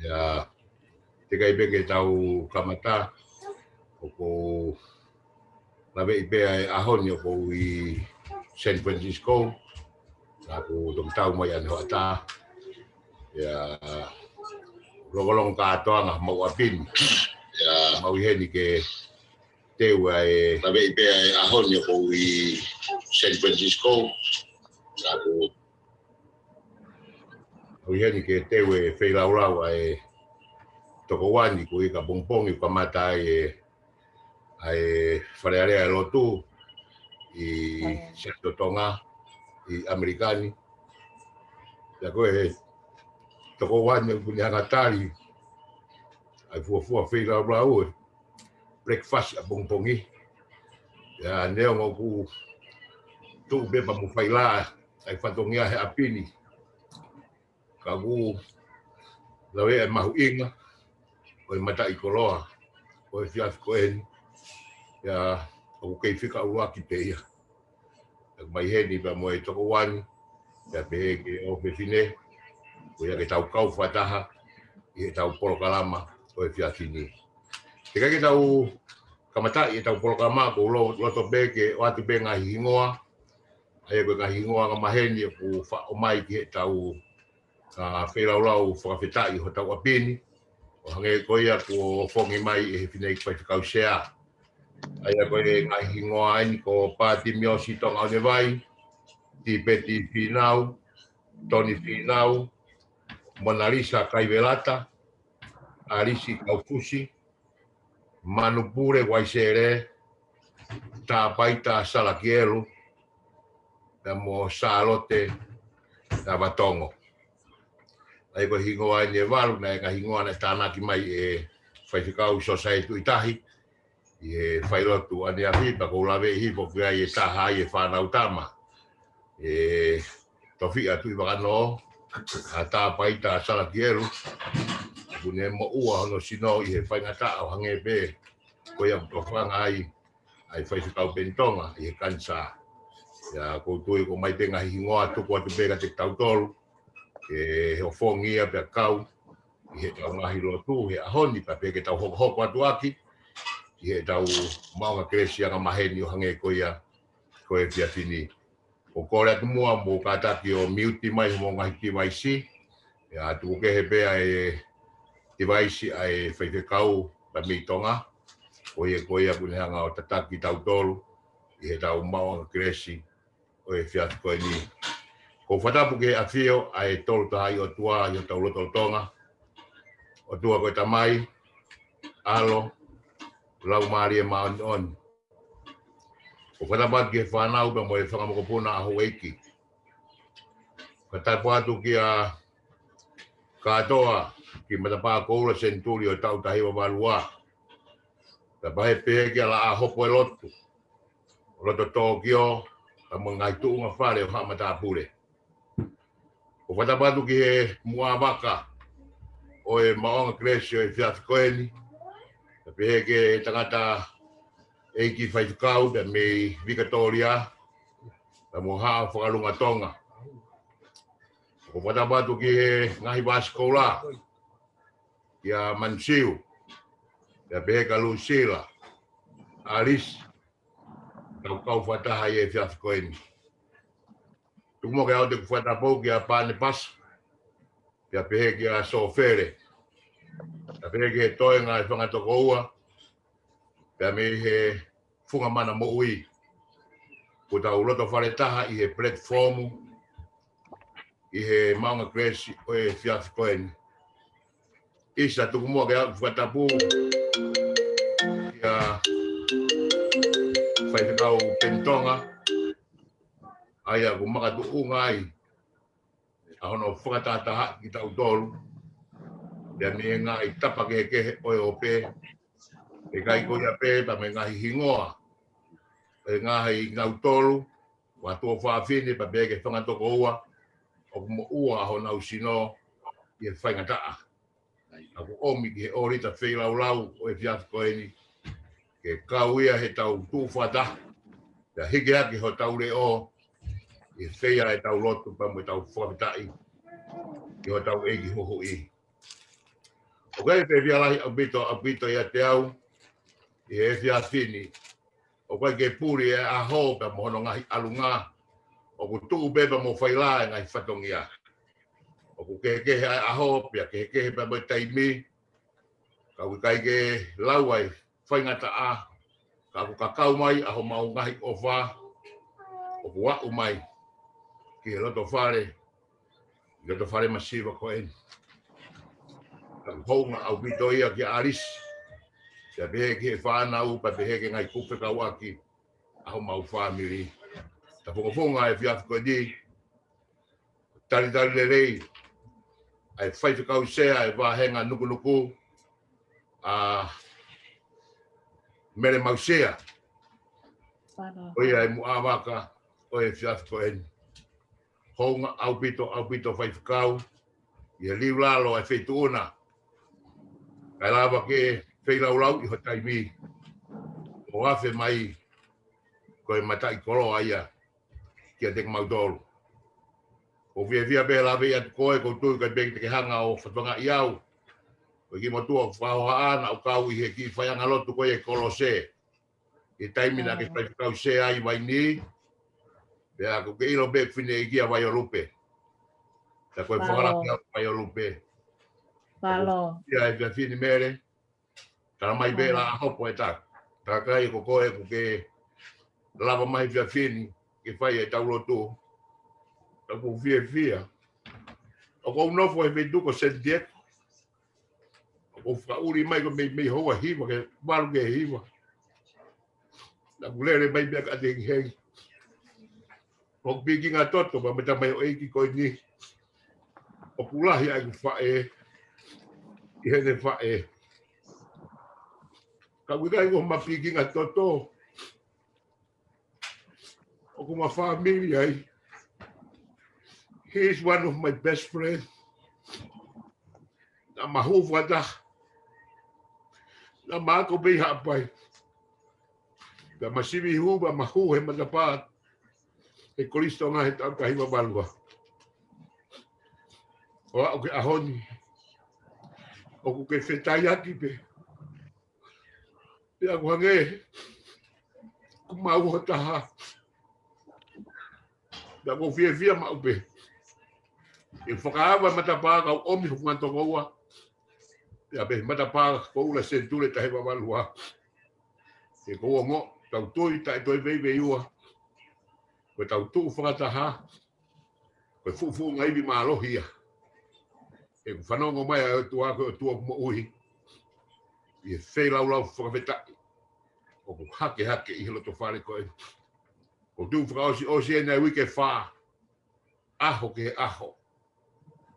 Ya te kai beke tau kamata o ko lawe ipe ai ahon yo ko i San Francisco na ko dong tau mai an hota ya rolong ka to nga mau apin ya mau heni ke te wai lawe ipe ai ahon yo ko i San Francisco na ko mau heni ke te we fei lau ai toko wani ko i ka pongpong i ka mata ai wharearea lotu i Seto Tonga i Amerikani ya koe he toko wani kuni hangatari ai fuafua whei lau breakfast a pongpongi ya neo ngoku tu bepa mu whaila ai whatongia he apini ka gu lawe e mahu inga o mata i koloa o fias koen ya o kei fika ua ki te ia mai heni pa mo e toko wani ya pe ke o pefine o ya ke tau kau whataha i he tau polokalama o e fiasini te kai ke tau kamata i tau polokalama ko loto beke o atu be ngahi hingoa ai ko ngahi hingoa ka maheni ku o mai ki he tau whelaulau whakawhetai ho tau apini o hange koia ko whongi mai e he whinei kwai whakau sea ai a koe ngahi hingoa aini ko pāti mio si tonga o ne vai ti peti whinau Tony Finau, Mona Lisa Kaivelata, Arisi Kaufusi, Manupure Waisere, Tapaita Salakielu, mo Salote, Vatongo. Ai ko hingoa ni walu na ka hingoa na tanaki mai e whaifikau society itahi e whairotu ane ahi pa ko lawe hipo kia e taha e whanau tama e tofi atu i wakano a Tapaita Salakielu kune mo ua hono sino i he whaingata au hange pe ko ia mtofanga ai whaifikau pentonga i he kansa ya ko tui ko mai tenga hingoa tuku atu pega te tautolu ke o fongia pe kau i he tau ngahi lotu he ahoni pa pe ke tau hoko atu aki i he tau maunga kresia ka maheni o hange koia koe fiasini o kore atu mua mo kataki o miuti mai mo ngahi ki mai si ya tu ke he pe ai ti vai si ai whaifekau pa mitonga o e koia kune hanga o tataki tau tolu i he tau maunga kresi o e fias koe ni ko whatapu ke a whio ai tolu tahai o tua i o tau loto tonga o tua koe tamai alo lau maari e maoni on ko whatapat ke whanau pa mo e whangamokopuna a Hawaii whatapu atu ki a katoa ki matapaa koura senturi o tau tahi wa walua ta pahe pehe ki ala a hopo e loto Tokyo ta mo ngai tuunga whare o hamata apure o whatapatu ki he mua waka o e maonga kresio e fiat koeni ta pehe ke tangata e ki whaitukau ta me Victoria ta mo haa whakalunga tonga o whatapatu ki he ngahi waskola ki a Mansiu ta pehe ka Lucila Alice tau kau whataha e fiat koeni tumo ke au te whatapau ki a Pane Pas kia pehe ki a sofere kia pehe ki he toenga e whangatoko ua kia me he funga mana mo ui ko tau loto whare taha i he platformu i he maunga kresi o e fiafi koeni isa tuku mua ke au whatapu kia whaitakau pentonga ai a kumaka tu unga ai a hono whakatataha ki tau tolu ia me ngā i tapa ke oe o pē e kai koia pē pa me ngahi hingoa e ngahi ngau tolu wa tua whaafini pa pē ke whangatoko ua o kumo ua ho nau sino i e whaingataa a ku omi ki he orita wheilau o e fiatu koeni ke kauia he tau tūwhata ia hiki haki ho tau reo i wheia e tau lotu pa mo tau whakatai i ho tau egi hoho i Okay, pe via lai abito ia te au. I via fini. O kai ke puri e a ho pe mo no ngai alunga. O ku tu beba mo faila ngai fatongia. O ku ke a ho pe ke pe mo taimi. Ka ku kai ke lawai fainga ta a. Ka ku kakau mai a ho mau ngai ofa. O ku wa mai. Ki loto fare. Loto fare masiva ko en. Ka honga au bito ia ki aris. Se behe ke whāna upa behe ke ngai kupe ka waki aho mau whāmiri. Ta whonga e whiafu koe di. Tari le rei. Ai whaifakau sea e wāhenga nuku nuku. Mere mau sea. Oi ai mua waka. Oi e whiafu koe ni. Honga au pito whaifakau. Ia liu lalo ai whaituuna. Kai lawa ke whailau i ho taimi. O afe mai koe matai koro aia kia tek mautoro. O via be la via koe ko tu ka beng te hanga o whatonga iau. O ki motua whaoha ana o kau i he ki whaianga lotu koe e kolose. I taimina ke whaikau se ai vai ni. Pea ko ke ilo be whine i kia vai o lupe. Ta koe whakaraki au vai o lupe. Palo. Ia e via whine mere. Tara mai be la hopo e tak. Ta kai ko koe ko ke lava mai via whine ke whai e taulo tu. Ta ko via. O ko nofo e vedu ko sendiek. O whauri mai ko me hoa hiwa ke waru ke hiwa. Na kulere mai bia ka te hei. O piki ngā toto pa meta mai o eiki koe ni. O kulahi ai ku whae. I hene whae. Ka kukai ko ma piki ngā toto. O ku ma whamiri ai. He is one of my best friends. Na mahu wata. Na mako bei hapai. Ka masivi huba mahu he matapat. E koristo ngā he tau kahiwa balua. O au ke ahoni. O ku ke whetai aki pe. Pe aku hange. Ku mau ho taha. Da ko fia mau pe. E whakaawa matapaka o omi hukumanto koua. Pe ape matapaka koula sentule tahe wabalua. E koua ngo. Tau tui tai toi vei ua. Koe tau tuu whakataha. Koe fufu ngaiwi maalohia. E ku whanongo mai a tua koe tua mo uhi. I e whei lau whakawhetai. O ku hake i hiloto whare koe. O tu whakaosi osi e nei wike whaa. Aho ke aho.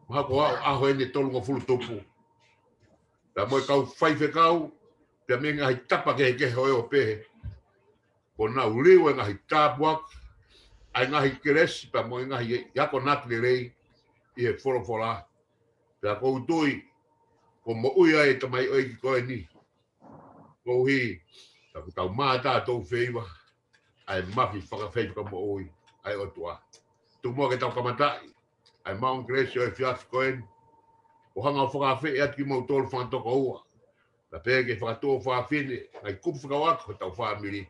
Maha ko aho e ne tolunga fulu tupu. Ta moe kau whaife kau. Pia me ngahi tapa ke hoi o pehe. Ko nau liu e ngahi tāpuak. Ai ngahi keresi pa mo ngahi yako nati le rei i e wholofola. Pea kou tui ko mo uia e tamai oi ki koe ni. Kou hi ta ku tau maa tātou wheiwa ai mafi whakawheiwa ka mo ui ai otua. Tu mua ke tau kamatai ai maung kresio e whiafi koe ni. O hanga o whakawhi e ati mau tolu whantoko ua. Ta pēke whakatoa whawhine ai kupu whakawaka ho tau whamiri.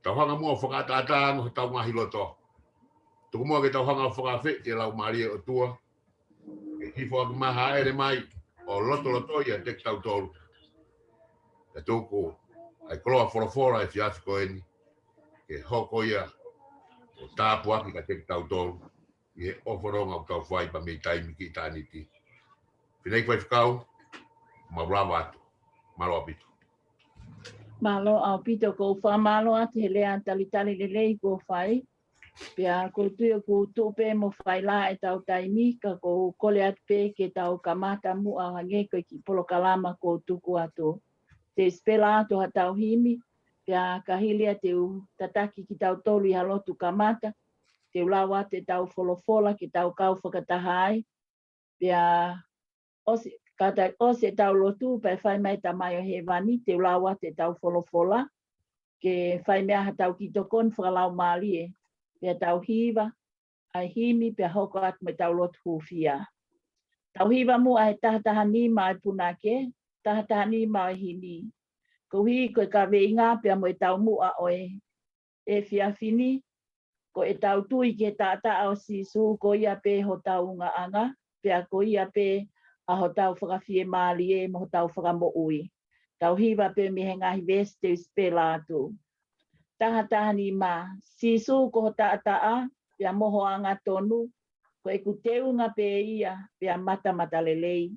Tau hanga mua whakatātāanga ho tau ngahi loto. Tuku mua ke tau hanga whakawhi e lau maria o tua. E hifo aki maha ere mai o loto ia tek tau tolu. E tuku ai koloa wholofora e whiafi koe ni. E hoko ia o tāpu aki ka tek tau tolu. I e oforonga o tau whai pa mei taimi ki tāniti. Whinei koe whakau, maurawa atu, malo apitu. Malo au pito ko whamalo ati he lea talitali le lei ko whai. Pea ko tuia ko tupe mo whai la e tau taimi ka ko kole atu pe ke tau kamata mu a hange ko ki polo kalama ko tuku atu. Te spela atu ha tau himi. Pea ka hilia te tataki ki tau tolu i halotu kamata. Te ulawa te tau wholofola ki tau kau whakatahai. Pea ose tau lotu pe whai mai ta mai o he wani te ulawa te tau wholofola. Ke whai mea ha tau ki tokon whakalau maali e. Pea tau hiwa, ai himi pea hoko atu me tau lotu hufia. Tau hiwa mu ai tahataha ni mai puna ke. Tahatani mahini. Ko hi ko ka veinga pe mo tau mu a oe. E fiafini ko e tau tui ke tata au si su ko ia pe ho tau nga anga. Pe a ko ia pe a ho tau whakawhie maali e mo ho tau whakamo ui. Tau hiwa pe mi henga hi veste spela atu. Tahatani ma si su ko ho tata a pe a moho anga tonu. Ko e ku teu nga pe ia pe a mata lelei.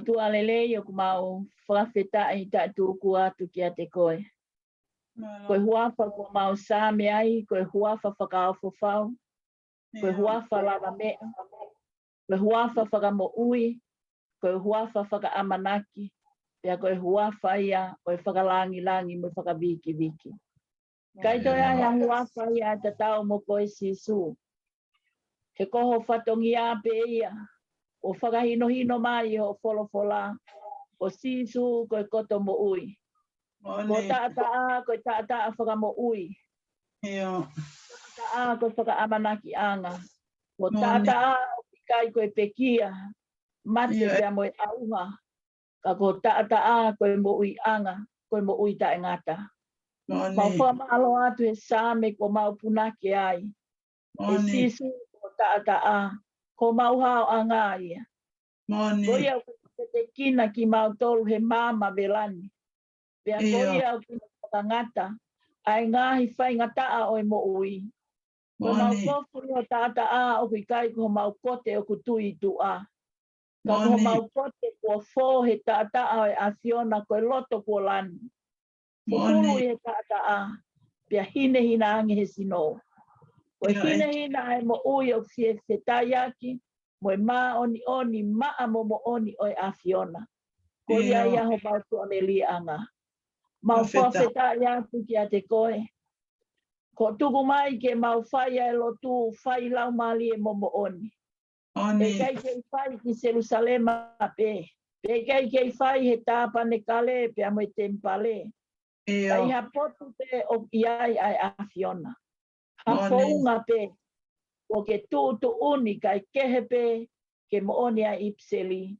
tu alele yo ku mau whawheta i ta tu kua tu kia te koe. Koe huafa ko mau sa me ai, koe huafa whakao whawhau, koe huafa lava mea, koe huafa whakamo ui, koe huafa whakaamanaki, pia koe huafa ia, koe whakalangi mo whakaviki. Kai toi ai a huafa ia te tau mo koe sisu. He koho whatongi a pe ia, o whakahino mai o wholofola, o sisu koe koto mo ui. Ko taataa, koe taataa whakamo ui. Taataa koe whakaamanaki anga. Ko taataa o pikai koe pekia, mate pia moe auha. Ka ko taataa koe mo ui anga, koe mo ui tae ngata. Mau whamalo atu he sāme ko mau punake ai. E sisu ko taataa, ko mau hao anga ia. Ko ia te kina ki mau tolu he mama velani. Pea ko ia ki ngata, ai ngahi whai ngataa o e mo ui. Ko mau kofu o taataa o kui kai ko mau kote o kutui tu a. Ka ko mau kote ko fo he taataa o e Afiona ko e loto ko lani. Fukulu he taataa, pia hina ange he sino. Ko hina e mo ui o fie whetaiaki, mo e maa oni, maa mo oni o e Afiona. Ko ia ia ho mau tuone li anga. Mau whawhetai atu ki a te koe. Ko tuku mai ke mau whai e lotu, whai lau mali e momo oni. E kai kei whai ki Jerusalema pe. Pe kai kei whai he tāpane kale pe amo e tempale. Kai ha potu pe o iai ai Afiona. Ha whaunga pe. O ke tūtu uni kai kehe pe ke mo oni a Ipseli.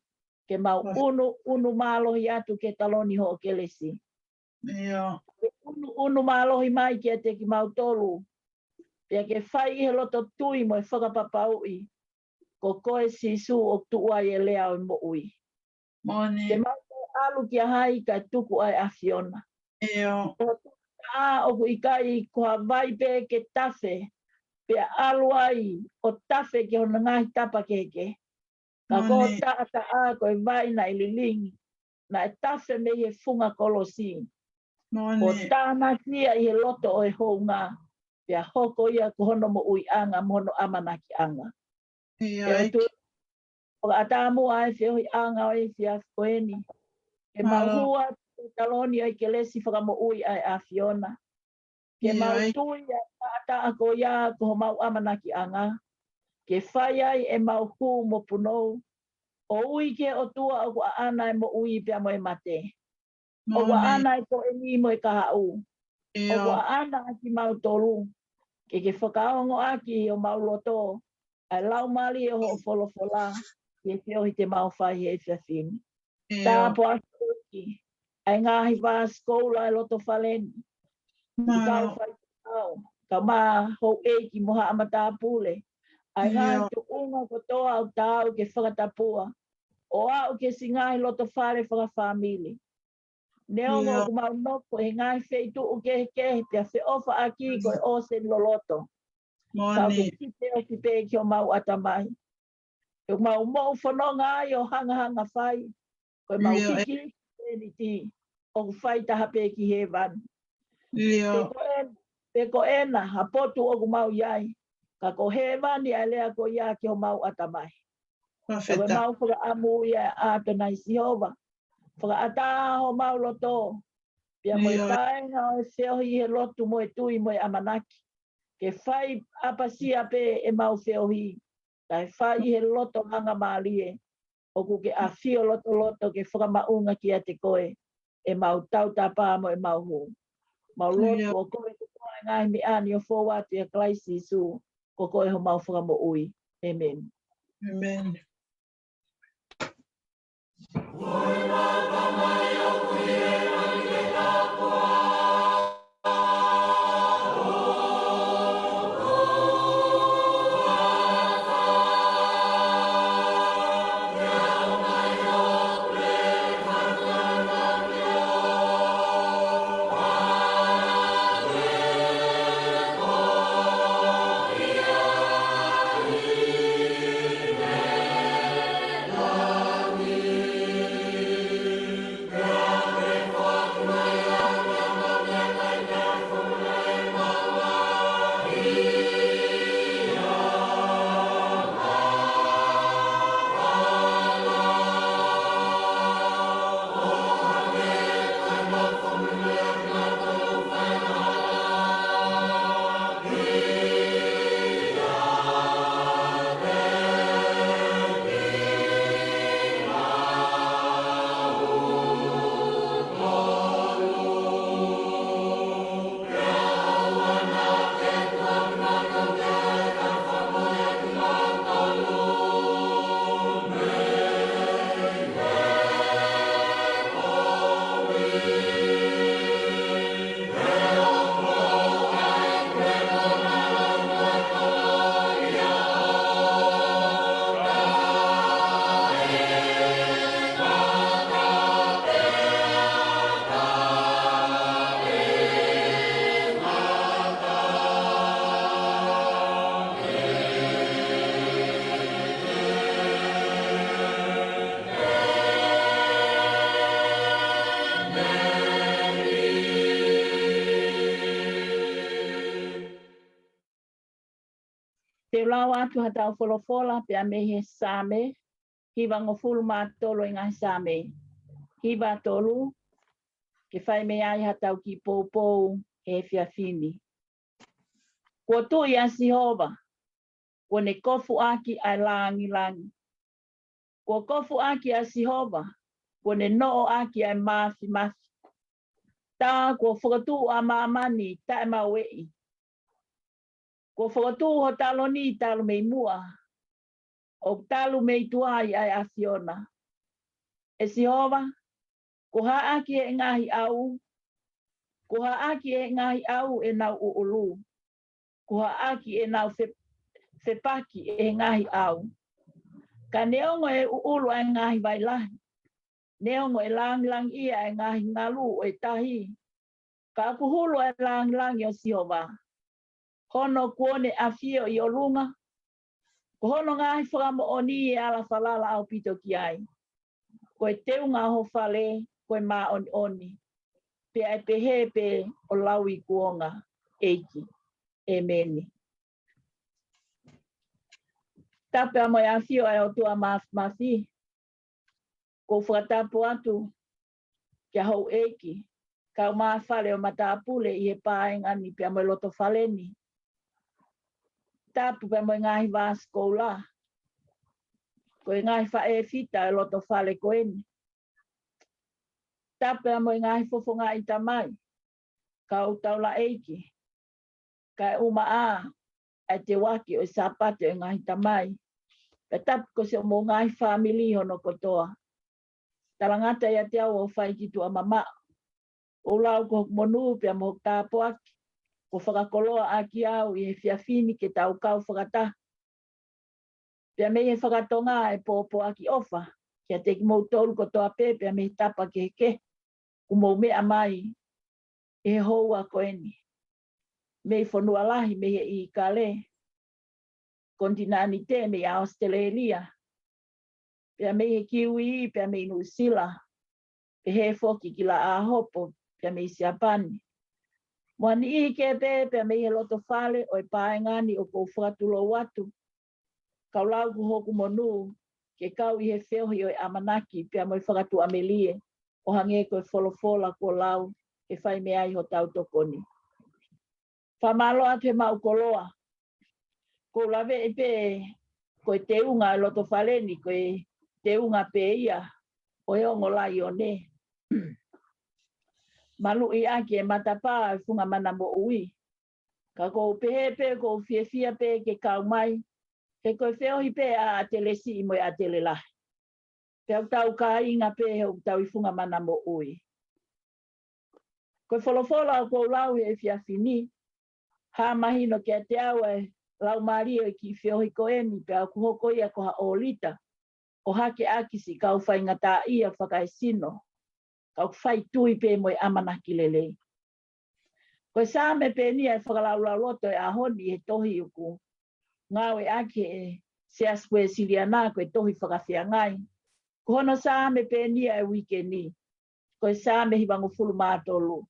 Ke mau unu mālohi atu ke taloni ho o kelesi. Unu mālohi mai ki a te ki mau tolu. Pea ke whai he loto tui mo e whakapapaui. Ko koe sisu o tuua e lea o mo ui. Ke mau alu ki a hai kai tuku ai Afiona. O kui kai kua vai pe ke tafe. Pea alu ai o tafe ke hona ngahi tapa keke. Ka ko taata a koe vai na ililingi. Na e tafe me he funga kolosi. O tāna kia i he loto o e hounga. Pea hoko ia ko hono mo ui anga, mono amanaki anga. O atamu ai whio i anga o e whia koeni. Ke mahua taloni o i ke lesi whakamo ui ai a Fiona. Ke mau tui a tata a ko ia ko mau amanaki anga. Ke whai ai e mau hu mo punou. O ui ke o tua o kua ana e mo ui pia mo e mate. O kua ana e ko e ni mo e kaha u. O kua ana ki mau tolu. Ke whakaongo aki o mau loto. Ai lau mali e ho wholofola. Ke whio hi te mau whai e whiawhini. Tā po asuki. Ai ngahi wā skola e loto whaleni. I kau whai tau. Ka mā hou e ki moha amata pule. Ai ngahi tu unga ko toa au tau ke whakatapua. O au ke singahi loto whare whakawhamili. Neongo ku mau noko he ngai wheitu o ke pia whi ofa aki ko e o se loloto. Ka ku kite o ki pe ki o mau atamai. E mau mou whanonga ai o hanga whai. Ko e mau hiki ni ti. O ku whai taha pe ki he van. Pe ko ena ha potu o ku mau iai. Ka ko he vani a lea ko ia ki o mau atamai. Ka ko mau whaka amu ia a tonai Sihova. Whakaata ho mau loto. Pia mo i kāinga o e whiohi he lotu mo e tui mo e amanaki. Ke whai apasia pe e mau whiohi. Kai whai he loto hanga maalie. O ku ke a whio loto ke whakamaunga ki a te koe. E mau tau tapa mo e mau hu. Mau loto o koe te koe ngai mi ani o fōwatu e klaisi su. Ko koe ho mau whakamo ui. Amen. Amen. Te lau atu hatau wholofola pe a mehe same, hiwa ngofulu mātolo i ngai same. Hiwa tolu, ke whai me ai hatau ki pōpou e whiawhini. Kua tu i Asihova, kua ne kofu aki ai langi. Kua kofu aki Asihova, kua ne noo aki ai mafi. Tā kua whakatu a mamani tae mawei. Kua whakatu ho talo ni talo mei mua. O talo mei tuai ai a Fiona. Asihova, ko haaki e ngahi au. Ko haaki e ngahi au e nau uulu. Ko haaki e nau whepaki e ngahi au. Ka neongo e uulu e ngahi wailahi. Neongo e lang ia e ngahi ngalu o e tahi. Ka kuhulu e lang o Sihova. Hono kuone a fio i o lunga. Ko hono ngahi whakamo o ni e ala whalala au pito ki ai. Ko e teu ngā ho whale, ko e mā oni. Pe ai pehe pe o laui kuonga eiki. E meni. Tape a moe a fio e o tua mafi. Ko whakatapu atu kia hou eiki. Kau maa whale o matapule i he pāengani pe a moe loto whaleni. Tapu pe a moe ngahi vāskola. Ko e ngahi whae fita e loto whale koeni. Tapu a moe ngahi fofonga i tamai. Kau taula eiki. Ka uma a te waki o sapate o ngahi tamai. Pe tapu ko se o mo ngahi whamili hono kotoa. Talangata ia te au o whai ki tua mama. O lau ko monu pe a mo tāpo aki. Ko whakakoloa aki au i he whiawhini ke tau kau whakata. Pe a mei he whakatonga e pōpō aki ofa. Kia te ki mou tolu kotoa pe a mei tapa ke ke. Ku mou mea mai e he houa koeni. Mei whanua lahi mei he i kale. Kontinani te mei a Australia. Pe a mei he kiwi, pe a mei New Zealand. Pe he foki ki la a hopo, pe a mei Siapani. Moani i ke pe a mei he loto whale o e pāengani o kou whakatulo watu. Kau lau ku hoku monu, ke kau i he whiohi o e amanaki, pe a moi whakatu amelie, o hange koe wholofola ko lau, ke whai mea i ho tau tokoni. Whamalo atu he mau koloa. Ko lawe e pe, koe te unga e loto whaleni, koe te unga pe ia, o e ongo lai o ne. Malu i aki e matapā e funga mana mo ui. Ka kou pehe pe, kou fia pe ke kau mai, ke koe whiohi pe a telesi i moe a telelahi. Pe au tau ka inga pe he au tau i funga mana mo ui. Koe wholofola o kou lau e whiawhini, ha mahino ke te au e lau maria ki whiohi koeni pe au kuhoko ia ko ha olita. O hake akisi kau whai ngata ia whakai sino. Kau whai tui pe moe amanaki lelei. Koe sāme pe nia e whakalaula roto e ahoni he tohi uku. Ngāwe ake e se aspue siriana koe tohi whakawhia ngai. Ko hono sāme pe nia e wikeni. Koe sāme hiwangu fulu mātolu.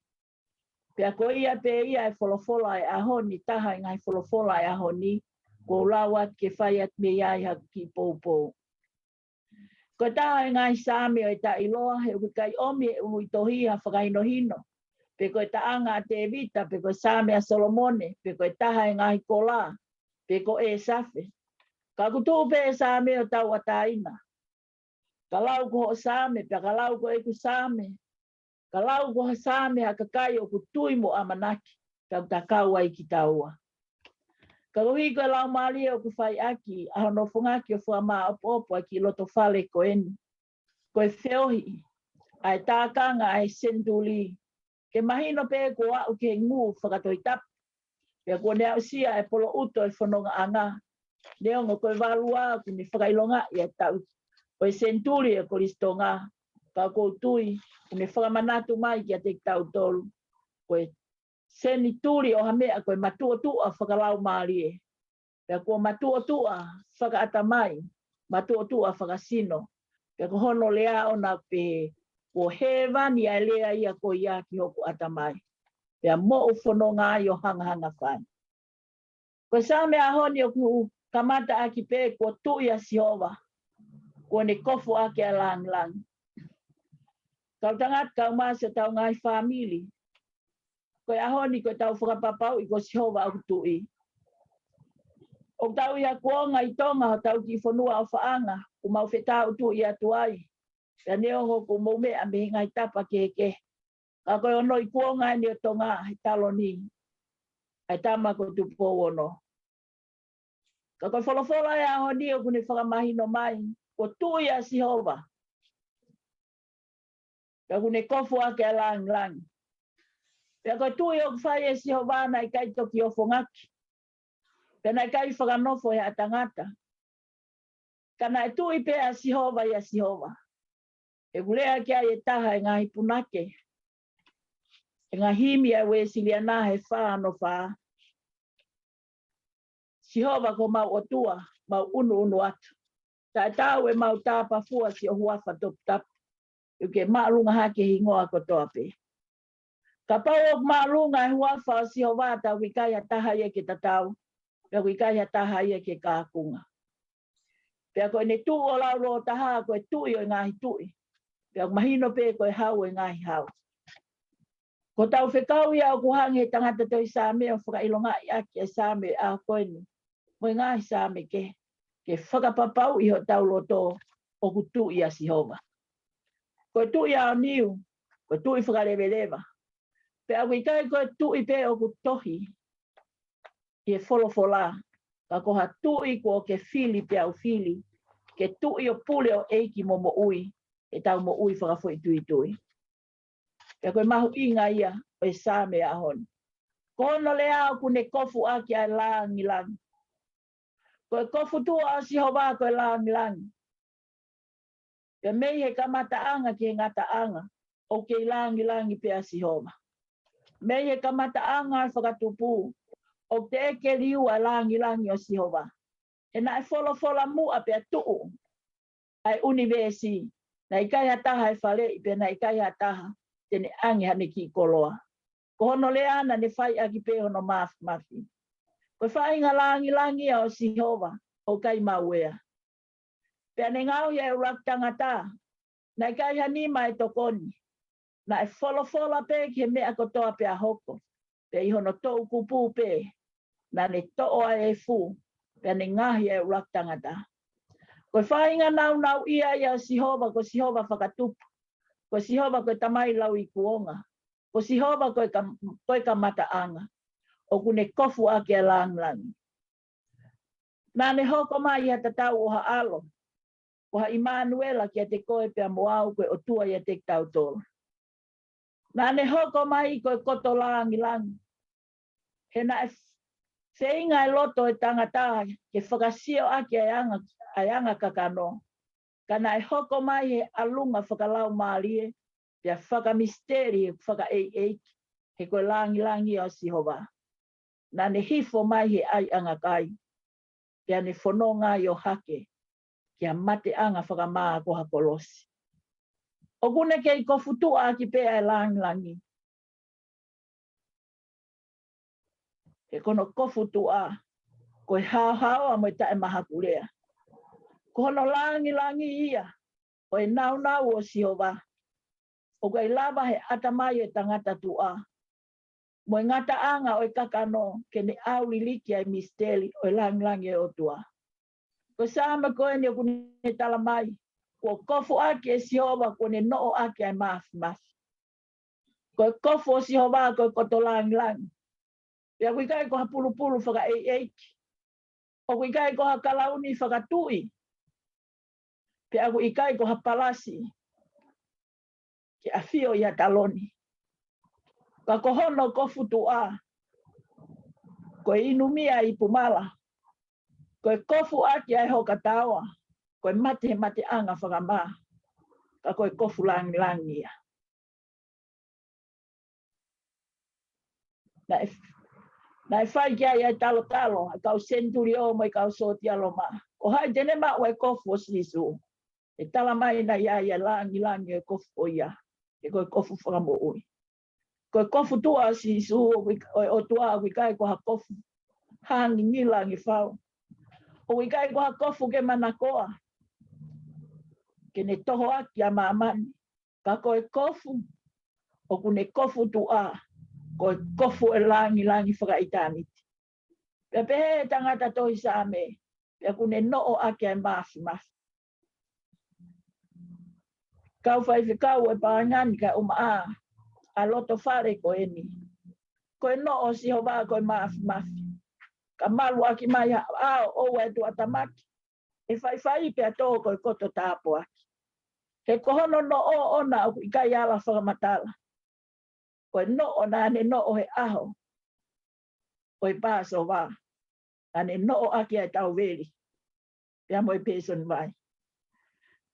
Pea ko ia pe ia e wholofola e ahoni, taha ngai wholofola e ahoni. Ko lawat ke whai at me iai ha ki pōpō. Ko taha ngai sāme o e ta iloa he ukai omi e ului tohi ha whakaino hino. Pe koe taanga a te evita, pe koe sāme a Solomone, pe koe taha ngai kola, pe koe e safe. Ka kutu pe e sāme o tau ataina. Ka lau ko ho sāme, pe ka lau ko e ku sāme. Ka lau ko ho sāme ha kakai o ku tui mo amanaki, ka ta kaua i ki taua. Ka ui ko lau maali o ku whai aki, a hono whungaki o whuama opo ki loto whale ko eni. Ko e whiohi, ai tākanga ai senduli. Ke mahino pe ko au ke ngu whakatoi tap. Pe ko nea usia e polo uto e whanonga anga. Neongo koe walua ku ni whakailonga i e tau. Ko e senturi e koristonga. Ka ko tui, ku ni whakamanatu mai ki a te tau tolu. Ko e seni turi o hamea ko e matua tua whakalau maari e. Pe ko matua tua whakaata mai. Matua tua whakasino. Pe ko hono lea ona pe ko hewani a lea ia ko ia ki hoku atamai. Pea mo u whanonga i o hanga whai. Ko sa me ahoni o ku kamata aki pe ko tu ia Jehova. Ko ne kofu aki lang lang. Kau tangat kau masa tau ngai family. Ko ahoni ko tau whakapapau i ko Jehova au tui. O tau ia kuonga i tonga tau ki whanua o whaanga. Ku mau whetau tu ia tuai. Pea neo ho ku mau mea me ngai tapa keke. Ka koe ono i kuonga ni o tonga i talo ni. Ai tama ko tupo ono. Ka koe wholofola e aho ni o kune whakamahino mai. Ko tu ia Jehova. Ka kune kofu ake lang lang. Pea koe tu ia o kwhai e Jehova na i kai toki o whongaki. Pea na i kai whakanofo he atangata. Kana e tu i pea Jehova ia Jehova. E kulea kia e taha e ngahi punake. E ngahimi e we siliana he whaano wha. Jehova ko mau otua, mau unu atu. Ta tau e mau tāpa fua si o huafa top tap. Uke maalunga hake hingoa ko toa pe. Ka pau o maalunga e huafa si o wata wikaya taha ia ke tatau. Pea wikaya taha ia ke kākunga. Pea koe ne tu o lauro taha koe tui o ngahi tui. Pea mahino pe koe hau e ngahi hau. Ko tau whekau ia o kuhange tangata toi sāme o whakailonga i aki e sāme a koe ni. Moe ngahi sāme ke whakapapau i ho tau loto o kutu ia Jehova. Koe tu ia o niu, koe tu i whakarewelewa. Pea koe kai koe tu i pe o kutohi i e wholofola. Ka koha tu i ko ke fili pe au fili. Ke tu i o pule o eiki mo ui. E tau mo ui whakafoi tui. Pea koe mahu inga ia o e sāme ahon. Kono lea o kune kofu aki ai langi langi. Koe kofu tua o Jehova koe langi langi. Pea mei he kamataanga ki he ngataanga. O ke langi langi pea Jehova. Mei he kamataanga al whakatupu. O te eke liu a langi langi o Jehova. E na e fola mua pea tuu. Ai universi. Na ikai hataha e whale i pea na ikai hataha. Tene ange hane ki koloa. Ko hono leana ne whai aki pe hono mafi. Ko whai ngā langi o Jehova. O kai mauea. Pea ne ngau ia e urak tangata. Na ikai hanima e tokoni. Na e fola pe ki he mea kotoa pe a hoko. Pea i hono tou kupu pe. Na ne toa e fu. Pea ne ngahi e urak tangata. Ko whai ngā nau ia Jehova. Ko Jehova whakatupu. Ko Jehova koe tamai lau i kuonga. Ko Jehova koe ka mataanga. O kune kofu ake a langlangi. Nā ne hoko mai ia tatau o haalo. O ha Immanuela kia te koe pia moau koe o tua ia te tau tolo. Nā ne hoko mai koe koto langi langi. He na e wheinga e loto e tangata ke whakasio ake ai anga kakano. Kana e hoko mai he alunga whakalau maalie, pia whakamisteri whaka eiki, he koe langi o Jehova. Nā ne hifo mai he ai anga kai, pia ne whanonga i o hake, kia mate anga whakamaa ko hakolosi. O kune kei ko futua ki pea e langi. He kono ko futua, koe hao a moe tae maha kurea. Kono langi ia, o e nau o Jehova. O koe lava he atamai e tangata tua. Mo e ngata anga o e kakano, ke ne au liliki ai misteri o e langi e o tua. Ko sama koe ni o kune talamai, ko kofu ake e Jehova, ko ne noo ake ai mafi. Ko kofu o Jehova, ko koto langi. Pea kui kai ko ha pulu whaka eiki. O kui kai ko ha kalauni whaka tui. Pea aku ikai ko hapalasi ki a fio ia taloni. Ka kohono ko futua. Ko inumia i pumala. Ko kofu aki ai hoka tawa. Ko mate anga whakama. Ka koe kofu langi ia. Na e whai kia ia talo. Kau senturio mo i kau soti aloma. O hai tene ma ue kofu o sisu. E tala mai na ia langi e kofu o ia. E koe kofu whakamo ui. Koe kofu tua si su o tua wikai ko ha kofu. hangi ngilangi fau. O ikai ko kofu ke manakoa. Ke ne toho aki a mamani. Ka koe kofu. O kune kofu tu a. Koe kofu e langi whakaitaniti. Pea pehe tangata tohi sa me. Pea kune noo aki ai mafi. Kau whai whikau e pāngani ka a. A loto whare ko eni. Koe noo si hova koe mafi. Ka malu aki mai a o e tu atamaki. E whai pea tō koe koto tāpo aki. He kohono no o ona o ikai ala whakamatala. Koe no o nane no o he aho. Koe pāso wā. Nane no o aki ai tau veri. Pea moi pēson vai.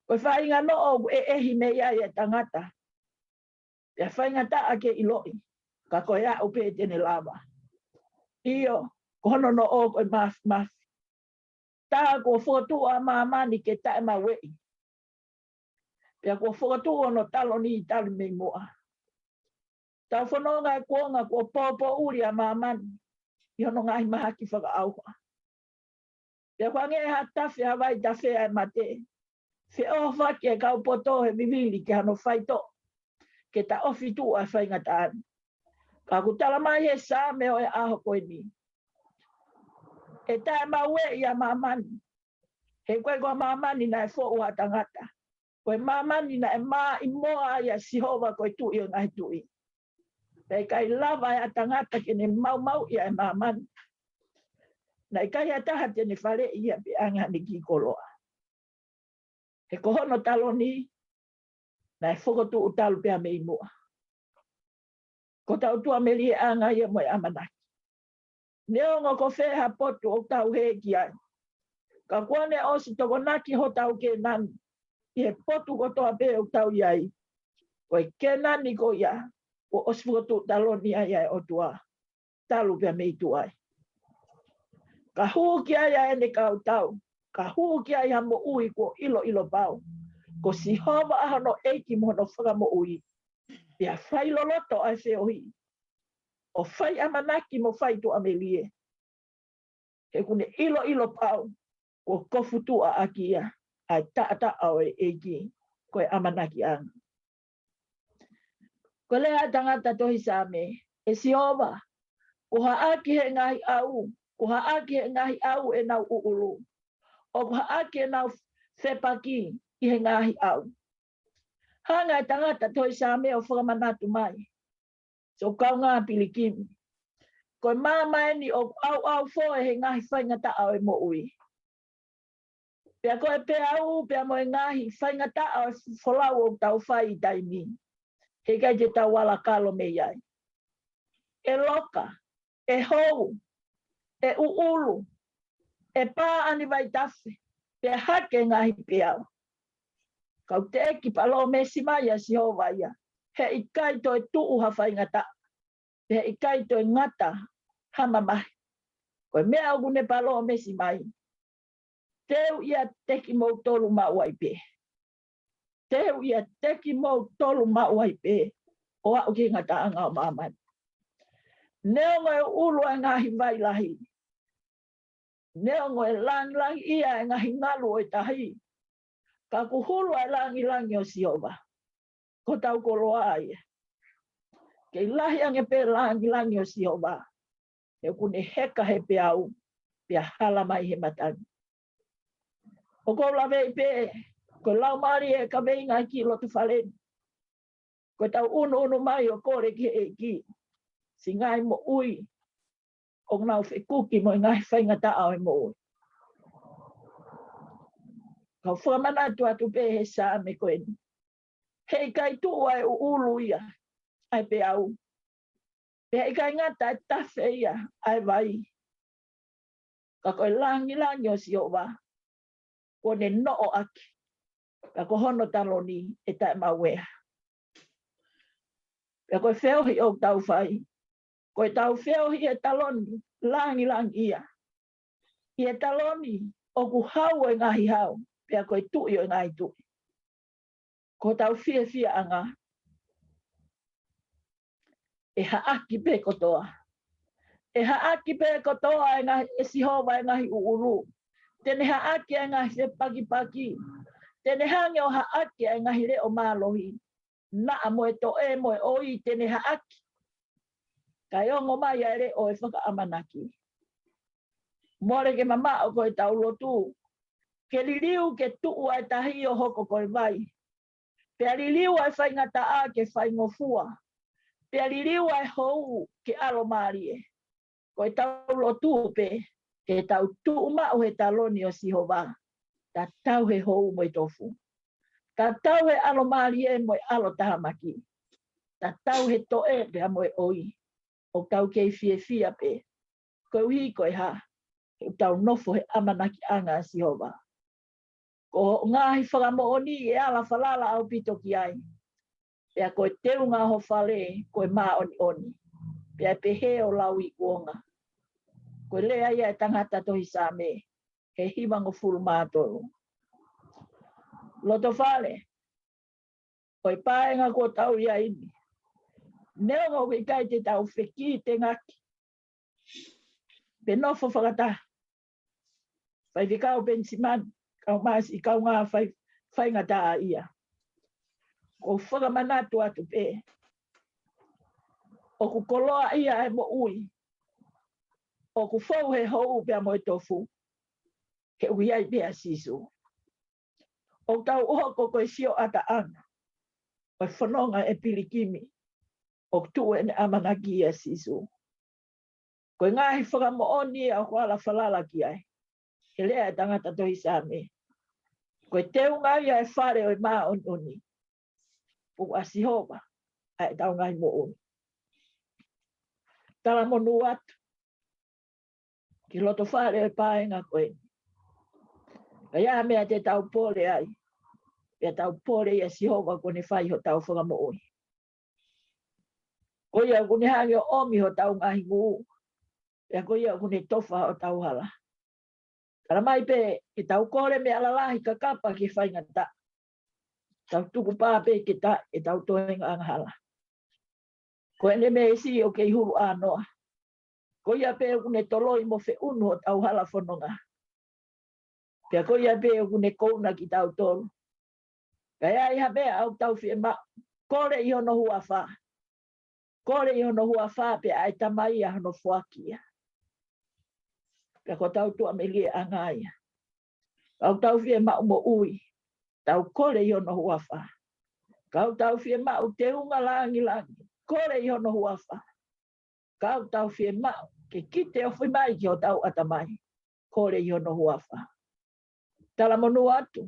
Koe whainga no o ehi me iai e tangata. Pea whainga ta ake iloi. Ka koe a upe tene lava. Iyo, kohono no o koe mafi. Tā ko whotua mamani ke tae ma wei. Pea ko whakatua no talo ni talo me mua. Tau whanonga e kuonga ko pōpō uri a mamani. I hono ngai maha ki whakaauha. Pea kwange ha tawhi hawai tawhi ai mate. Whe o whaki e kau poto he vivili ke hano whaito. Ke ta ofi tu a whainga tāni. Ka kutala mai he sā me o e aho koe ni. E tae maue i a mamani. He koe koa mamani na e fo ua tangata. Koe mamani na e maa i moa ia sihova koe tui o ngai tui. Pei kai lava e a tangata ke ne mau ia e mamani. Na i kai ataha tene whare ia pe anga ni ki koloa. He kohono talo ni, na e whokotu o talo pea me i mua. Ko tau tua me lie anga ia moe amanaki. Neongo ko wheha potu o tau he ki ai. Ka kuane o si toko naki ho tau ke nani. I he potu ko toa pe o tau iai. Koe ke nani ko ia. O osfukotu talo ni ai ai o tua. Talo pia mei tu ai. Ka huu ki ai ai ne kau tau. Ka huu ki ai hamo ui ko ilo pau. Ko si hova aha no eiki mono whaka mo ui. Pia whai loloto ai whiohi. O whai amanaki mo whai tu amelie. He kune ilo pau. Ko kofutu a aki ia. Ai taata au e eiki. Koe amanaki anga. Ko lea tangata tohi sa me. E si hova. Ko haaki he ngahi au. Ko haaki he ngahi au e nau uulu. O ko haaki e nau whepaki i he ngahi au. Hanga e tangata tohi sa me o whakamanatu mai. So kau ngā pilikimi. Koe māmai ni o au fo e he ngahi whaingata au e mo ui. Pea koe pe au, pea mo e ngahi whaingata au e wholau o tau whai i taimi. He kai te tau wala kalo me iai. E loka, e hou, e uulu, e pā ani vai tawhi, pe hake ngahi pe au. Kau te eki palo me si mai a si hova ia. He i kai toi tuu ha whaingata. He i kai toi ngata hama mahi. Koe mea au ne palo me si mai. Teu ia teki mou tolu mauai pe. Teu ia teki mou tolu mauai pe. O au ki ngata anga o mamani. Neo ngoe ulu e ngahi vai lahi. Neo ngoe lang ia e ngahi ngalu o tahi. Ka kuhulu e langi o siova. Ko tau koloa ai. Kei lahi ange pe langi o siova. E kune heka he pe au. Pea hala mai he matani. O ko lawe pe. Ko lau mari e ka veinga ki lotu whaleni. Ko tau unu mai o kore ki e ki. Si ngai mo ui. O ngau whikuki mo ngai whainga ta au e mo ui. Kau whamanatu atu pe he saa me koe ni. Hei kai tua e ulu ia. Ai pe au. Hei kai ngata e tawhe ia. Ai vai. Ka koe langi o si owa. Ko ne noo aki. Ka ko hono talo ni e tae mawea. Ka koe wheohi o tau whai. Koe tau wheohi e taloni. Langi ia. I e taloni. O ku hau e ngahi hau. Pea koe tui o ngai tui. Ko tau fia anga. E haaki pe kotoa. e haaki pe kotoa e ngahi e sihova e ngahi uuru. Tene haaki e ngahi se paki. Tene hange o haaki e ngahi re o mālohi. Na mo e to e mo e oi tene haaki. Kai ongo mai e re o e whaka amanaki. More ke mama o koe tau lotu. Ke liliu ke tuu ai tahi o hoko koe vai. Pea liliu ai whai ngata a ke whai ngofua. Pea liliu ai hou ke alo marie. Koe tau lotu pe. Ke tau tuu mau he taloni o sihova. Ta tau he hou mo i tofu. Ta tau he alo marie mo i alo tahamaki. Ta tau he toe pea mo i oi. O tau kei fia pe. Koe uhi koe ha. He tau nofo he amanaki anga sihova. Ko ngahi whakamooni e ala whalala au pito ki ai. Pea koe teu ngā ho whale, koe mā oni. Pea pehe o lau i kuonga. Koe lea ia e tangata tohi sa me. He hiwango fulu mātoro. Loto whale. Koe pāenga ko tau ia ini. Neongo ki kai te tau wheki te ngaki. Pe nofo whakata. Whai vikao bensimani. Kau mas I kau ngā whai ngata a ia. Ko whakamanatu atu pe. O ku koloa ia e mo ui. O ku whau he hou pia mo e tofu. He ui ai pia sisu. O tau oho ko koe sio ata anga. O whanonga e pilikimi. O tu e ne amanaki ia sisu. Koe ngahi whakamooni a kuala whalala ki ai. He lea e tangata tohi sa me. Koe teu ngai ai whare o I mā oni. Puku asihova. Ai tau ngai mo oni. Tala monu atu. Ki loto whare o pāenga koe. Ka ia mea te tau pōre ai. Pea tau pōre I asihova kone whai ho tau whaka mo oni. Koe ia kune hangi o omi ho tau ngahi ngu. Pea koe ia kune tofa o tau hala. Kara mai pe, ki tau kore me alalahi ka kapa ki whai ngata. Tau tuku pā pe ki ta, e tau tohenga anghala. Ko ene me esi o kei huru anoa. Ko ia pe o kune toloi mo fe unu o tau hala whanonga. Pea ko ia pe o kune kouna ki tau tolu. Kaya iha mea au tau fie ma, kore iho no hua wha. Kore iho no hua wha pe ai tamai a hano fuakia. Pea ko tau tua me lia angaia. Kau tau fie ma umo ui. Tau kore iho no hua wha. Kau tau fie ma u te unga langi. Kore iho no hua wha. Kau tau fie ma ke kite o fui mai ki o tau atamai. Kore iho no hua wha. Tala monu atu.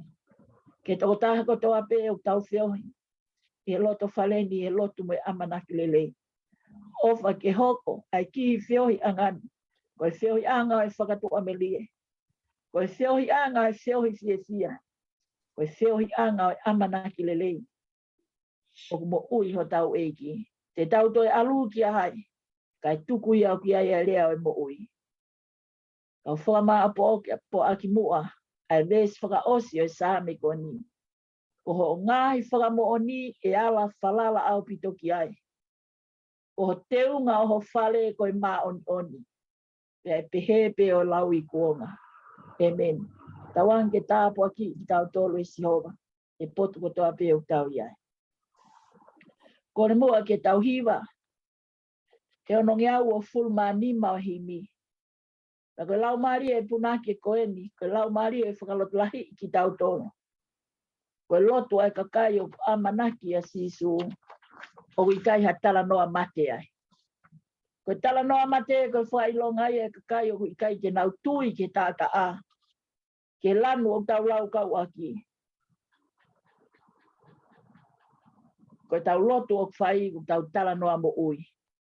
Ke toko taha ko toa pe o tau whiohi. E loto whaleni e loto mo amanaki lelei. Ofa ke hoko ai ki whiohi angani. Koe whiohi anga e whakatua me lie. Koe whiohi anga e whiohi fia. Koe whiohi anga e amanaki lelei. O mo ui ho tau eiki. Te tau toi alu ki a hai. Kai tuku iau ki ai a lea o mo ui. Kau whama apo aki mua. Ai ves whaka osi o sa me koni. O ho ngahi whaka mo oni e ala whalala au pito ki ai. O ho teunga o ho whale koe mā oni. Pea pehe pe o lau I kuonga. Amen. Tawang ke tāpu aki ki tau tolu e sihova. E potu ko toa pe o tau iai. Kone mua ke tau hiwa. He onongi au o fulma nima o himi. Na koe lau maari e punaki e koeni. Koe lau maari e whakalotu lahi ki tau tolu. Koe lotu ai kakai o amanaki a sisu. O ikai ha tala noa mate ai. Koe tala noa mate koe whailonga ai e kakai o ikai ke nau tui ke tāka a. Ke lanu o tau lau kau aki. Koe tau lotu o whai o tau tala noa mo ui.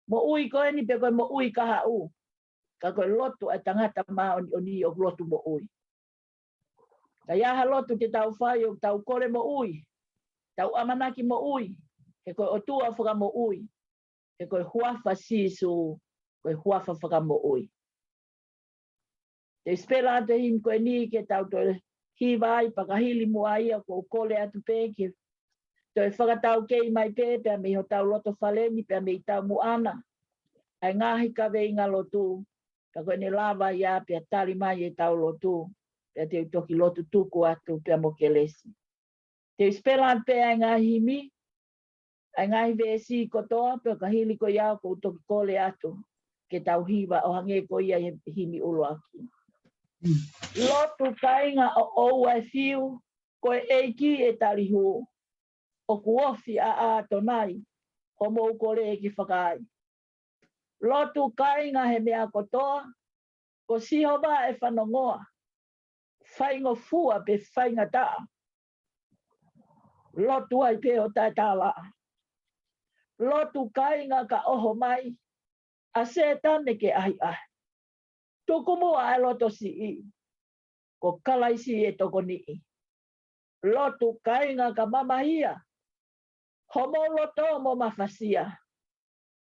Mo ui koe ni pe koe mo ui kaha u. Ka koe lotu ai tangata maa oni o lotu mo ui. Ka iaha lotu te tau whai o tau kore mo ui. Tau amanaki mo ui. He koe o tua whaka mo ui. He koe huafa sisu. Koe huafa whaka mo ui. Te spela te him koe ni ke tau toi hiwai pakahili mua ia ko kole atu peke. Toi whakatau kei mai pe pea me ho tau loto whaleni pea me I tau muana. ai ngahi ka veinga lotu, ka koe ne lava ia pia tali mai e tau lotu, pia te utoki lotu tuku atu pia mo ke lesi. Te spela pe ai ngahi mi, ai ngahi vesi kotoa, pia ka hili ko iau ko utoki kole atu, ke tau hiwa o hange ko ia himi ulo aki. Lotu kainga o ou ai fiu, koe eiki e tali hu, o kuofi a tonai, o mou kore e ki whakai. Lotu kainga he mea kotoa, ko sihoba e whanongoa, whaingo fua pe whainga taa. Lotu ai pe o tai tāla. Lotu kainga ka oho mai, a se tane ke ahi ahi. Tuku mua e loto si i, ko kalaisi e toko nii. Lotu kainga ka mamahia, homo loto mo mawhasia,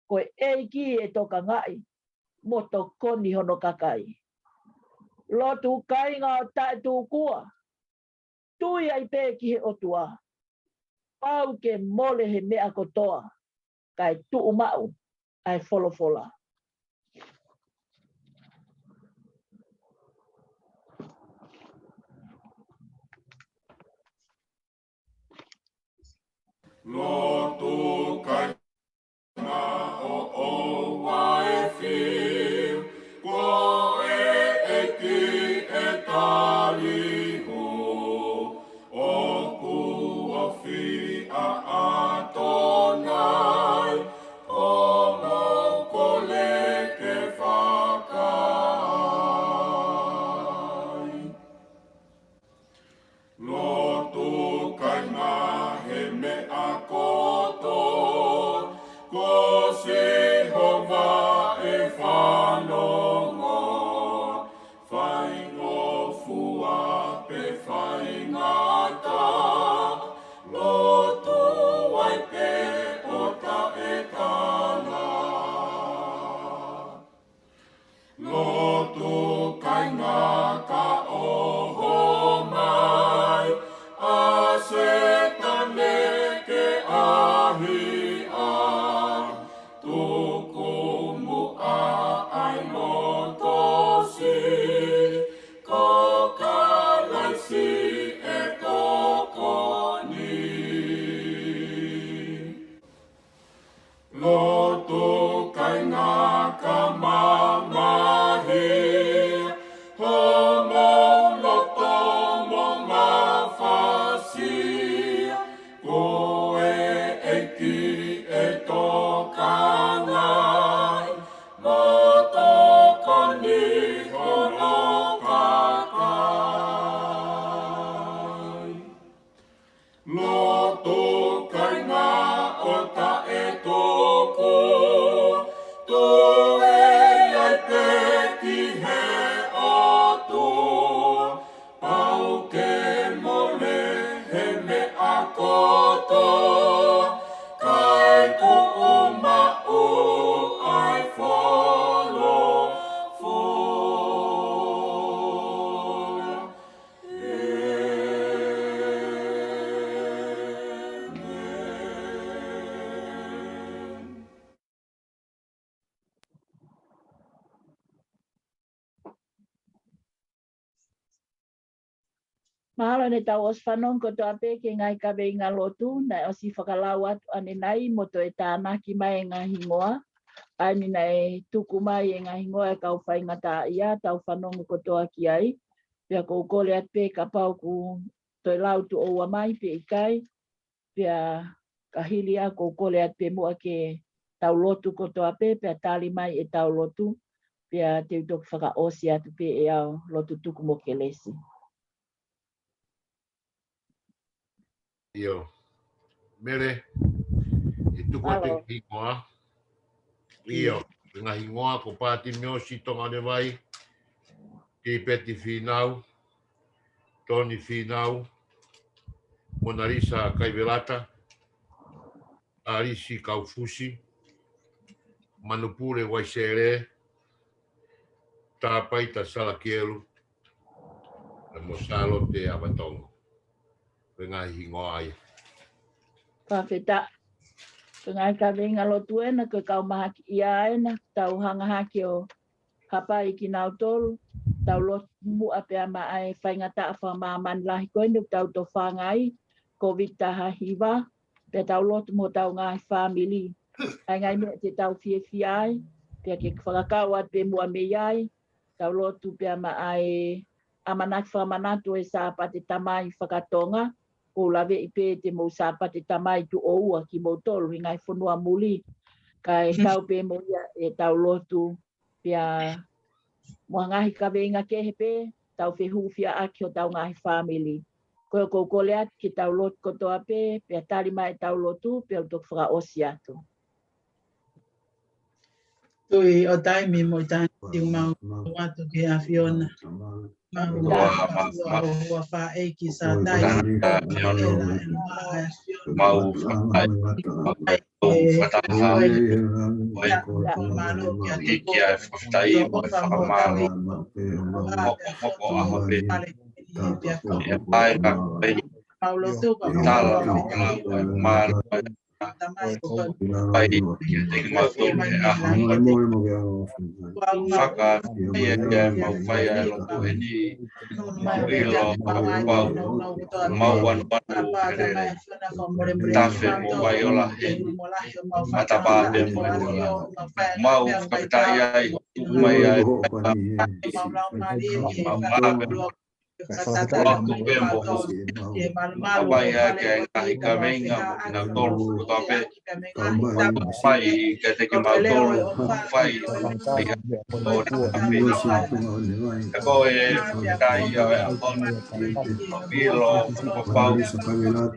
ko eiki e toka ngai, mo to koni hono kakai. Lotu kainga o tae tūkua, tui ai pē ki he otua, pau ke mole he mea kotoa, kai tuu mau, ai wholofola. Lotu kainga o wai whiu, ko e ki e tali ho, o kuofi a atonai, o moko le ke whakai. Lotu kainga he mea koto, ko Sehova e whanongo, whaingo fua pe whaingata, lotu ai pe o ta e tala. Lotu kainga ka oho mai, a se tane ke ahi a, tuku mua ai loto si, ko kalaisi e toko ni. Lotu kainga ka mamahi, homo loto mo mawhasi, koe eki e toka ngai, mo toko ni hono kakai. Lotu kainga o ta e toko, tu e ai pe ki he otu, pau ke mole he mea koto, kai ku umau ai wholo fola. Mahalo ne tau os whanong ko toa pe ke ngai ka veinga lotu, nai osi whakalau atu ane nai, mo to e tānaki mai e ngā hingoa, ani nei tuku mai e ngā hingoa e kau whaingata ia, tau whanong ko toa ki ai, pia kou kole at pe ka pau ku toi lau tu oua mai pe ikai, pia ka hili a kou kole at pe mua ke tau lotu ko toa pe, pia tali mai e tau lotu, pia te utoki whaka osi atu pe e au lotu tuku mo ke lesi. Io, mere, e tuku Alo. te hingoa. Io, ngā hingoa ko pāti meo si tonga ne vai, ki peti whinau, Tony Whinau, Mona Lisa Kaivelata, Arisi Kaufusi, Manupure Waisere, Tāpaita Salakielu, na Mosalo te Awatongo. Ngā hingoa ai. Pāwheta. Ngai ka venga lotu ena ka kau maha ki ia ena tau hanga haki o hapa i ki nau tolu tau lot mu ape ama ai whainga ta wha man lahi koe nuk tau to whangai COVID taha hiwa pe tau lot mo tau ngai family ai ngai me te tau fie fie ai pe ke whakakau at pe mua me iai tau lotu pe ama ai amanak whamanatu e sa pa te tamai whakatonga o lawe i pe te mo sa pa te tamai tu o ua ki mo tolu i ngai whanua muli kai tau pe mo ia e tau lotu pia mua ngahi ka venga ke hepe tau whehu fia aki o tau ngahi family. Koe ko leat ki tau lot kotoa pe pia tari mai tau lotu pia utok whaka osi atu. Tui o taimi mo taimi tiu mau watu ki a Fiona. Mau ua wha eiki sa taimi. Mau Ikia whaftai mo whakamaro moko aho pe e pai ka pei tala maro pai kia te mātou e aho whaka ia ia mau whai ai roto e ni ilo mau wanu herere tafe mo wai ola he matapa pe mo mau whakatai ai mai ai Lotu pembo abai ke ngahi ka venga na tolu ko tape pai ke te ke matolu pai ko e dai ya pilo pau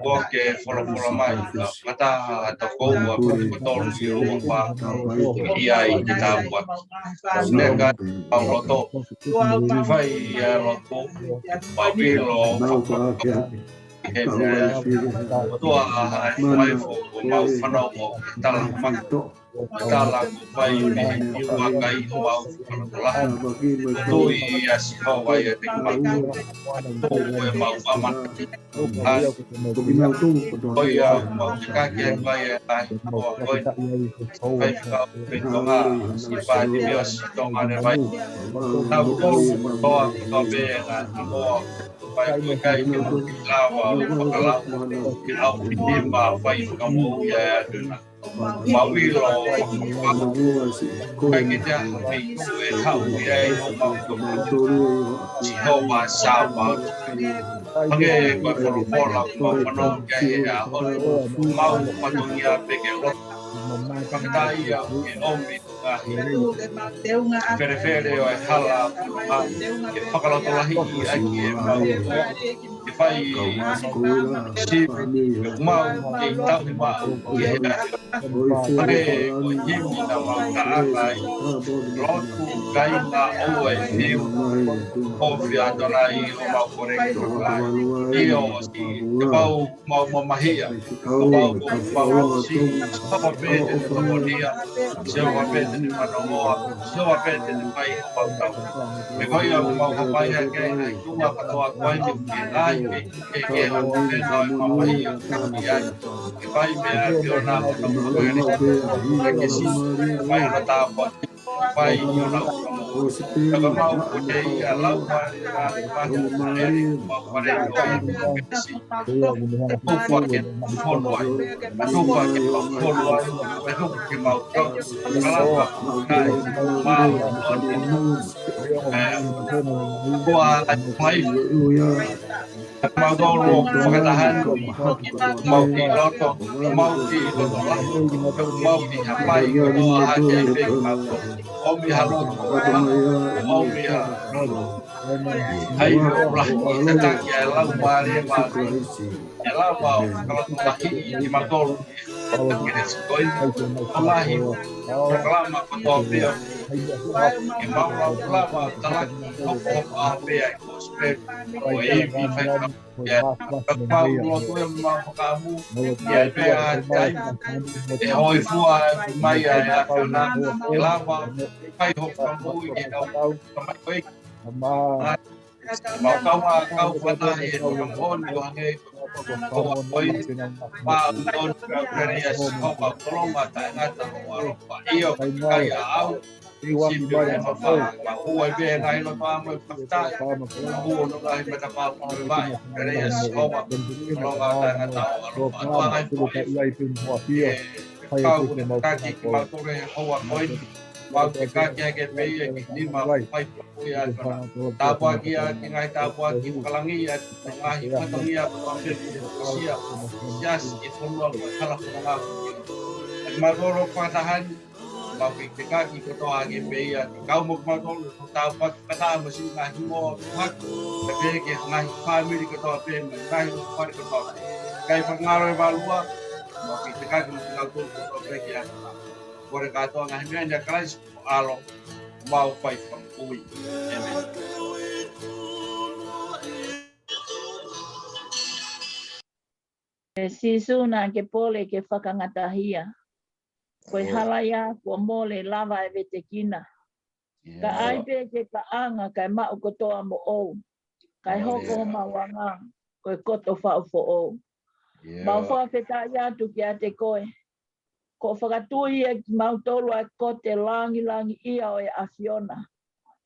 ko ke folo mai mata ta ko wa ko tolu yo pa ia i ta wa nega loto vai ya loto Pabilo, tua mai fo mau whanau mo tala maka tala vai i wakai o au whanau tui asi hau vai e te kumau tui mau whaman oi au mau te kake vai e ai hoa koi vai whikau pentonga i pai te mea si tonga ne vai tau tolu toa kua bēnga i hoa vai koe kai ki lawa o whakalau ki au ki te mā whai whakamu ia e aduna. Mawilo kai ki te aho mi kue hau i e o mau si hau mā sāma. Pange koe whoropola mau whanau kia e a hoi mau matongi a peke roto. Whakatai au ki omi ngahi. Where o e hala ke whakaloto lahi i aki e mau. Ke whai si mau ke tahi mau ki he a. Pange koe himi na mau ka akai. Lotu kai na oe heu. Kofi adorai o mau koreki whakai. Io si te mau mamahia. Te mau si hapa pete te mamonia. Se hapa pete te manomoa. Se hapa pete te pai o mau tau. Me koi au mau hapai a kei ai tunga katoa koe me ke lai ke hapa pete o mamahia. Ke pai mea ke o nā o nau koe ne. Ke si pai o tāpa. Pai o nau koe. Taka mau ko te ia lau pare mau pare o si tufa ke fono ai tufa ke fono ai tufa ke mau kalapa kai mau koa mai mau dolo whakatahan mau ki loto mau ki hapai o hake ai pek mau omi haloto omi haloto hai lah kita tak ya lau mare mare ya lau kalau tu lagi di matol kita sekoi olahi reklama fotografi que mau lau lama talak apa apa yang prospek oi vi ya mau lo tu mau kamu ya pe ai e hoi fua mai ya kana lama pai ho kamu ke kau mai mau kau kata yang on wange kau oi pa on dari kau kau tolong mata ngata waro pa iyo kai au si be ma fa ma ua be ngai lo pa mo pakta u no ngai mata pa ba dari kau tolong mata ngata waro pa tua ngai po kau kaki mau tore kau oi mau kaki ke pe ni ma pai ya tapo aquí ngai tapo aquí kalangi ya ngai kalangi ya ambil sia jas itu lo kala kala magoro patahan mau kaki ko to agi pe ya kau mo magoro tapo kata mesin ngai mo hak pe ke ngai family ko to pe ngai par ko to kai pangaro balua mau kaki ngai ko to pe ya por gato ngai me ya krais alo mau pai pangui amen. Sisu na ke pole ke whakangatahia. Koe halaya kua mole lava e vete kina. Ka aipe ke ka anga kai mau kotoa mo ou. Kai hoko ho mawanga koe koto whau fo ou. Mau whawheta iatu ki a te koe. Ko whakatui e ki mau tolu a kote langi ia o e Afiona.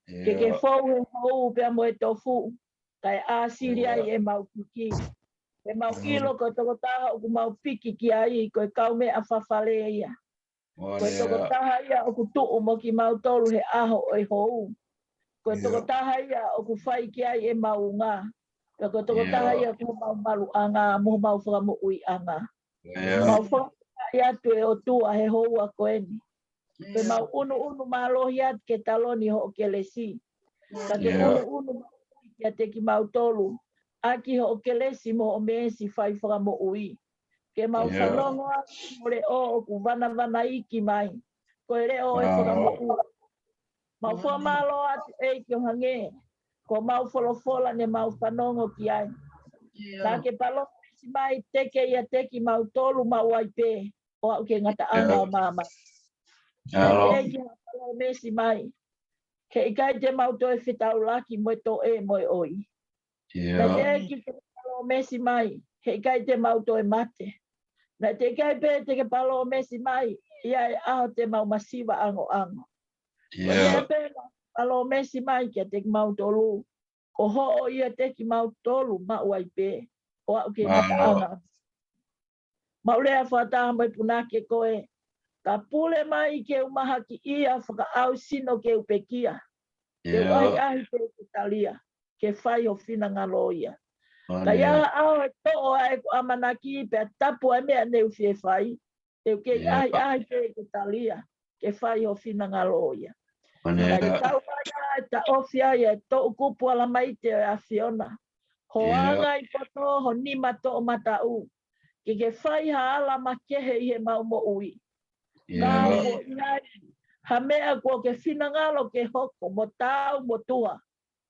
Ke whau he hou pia mo e tofu. Kai a siria i e mau kuki. E mau kilo ko toko taha o ku mau piki ki ai koe kaume a whawhale ia. Koe toko taha ia o ku tuu mo ki mau tolu he aho o e hou. Koe toko taha ia o ku whai ki ai e mau ngā. Koe toko taha ia ku mau malu anga, mo mau whakamu ui anga. Mau whaka ia tu e o tua he hou a koeni. Koe mau unu malohi at ke taloni ho o ke lesi. Ka ke unu kia te ki mau tolu. Aki ho o ke lesi mo o meesi whai whakamu ui. Ke mau whanongo aki mo le o ku wana iki mai. Koe re o e whakamu ui. Mau whamalo atu e ki o hange. Ko mau wholofola ne mau whanongo ki ai. Nā ke palo mesi mai teke ia teki mau tolu mau aipe. O au ke ngata anga o mama. Nā te e ki palo mesi mai. Ke ikai te mau toi whitau laki mo to e mo e oi. Nā te e ki palo mesi mai. Ke ikai te mau toi mate. Nā te ikai pe te ke palo mesi mai. Ia e aho te mau masiwa ango. Ko te pe palo mesi mai ke te mau tolu. Ko ho o ia te ki mau tolu mau aipe. O au ke ngata anga. Mau lea whataha mai puna ke koe. Ka pule mai ke umaha ki ia whaka au sino ke upekia. Ke ahi pe ke talia. Ke whai o whina ngaloia. Ka ia au e to'o ai ku amanaki pe tapu ai mea neu fie whai. Te ke ahi pe ke talia. Ke whai o whina ngaloia. Ka te tau ai ta ofia ia to'u kupu ala mai te a Fiona. Ho anga i poto ho nima to'o matau. Ke whai ha ala makehe i he mau mo ui. Ka mo iai. Ha mea kua ke whinangalo ke hoko mo tau mo tua.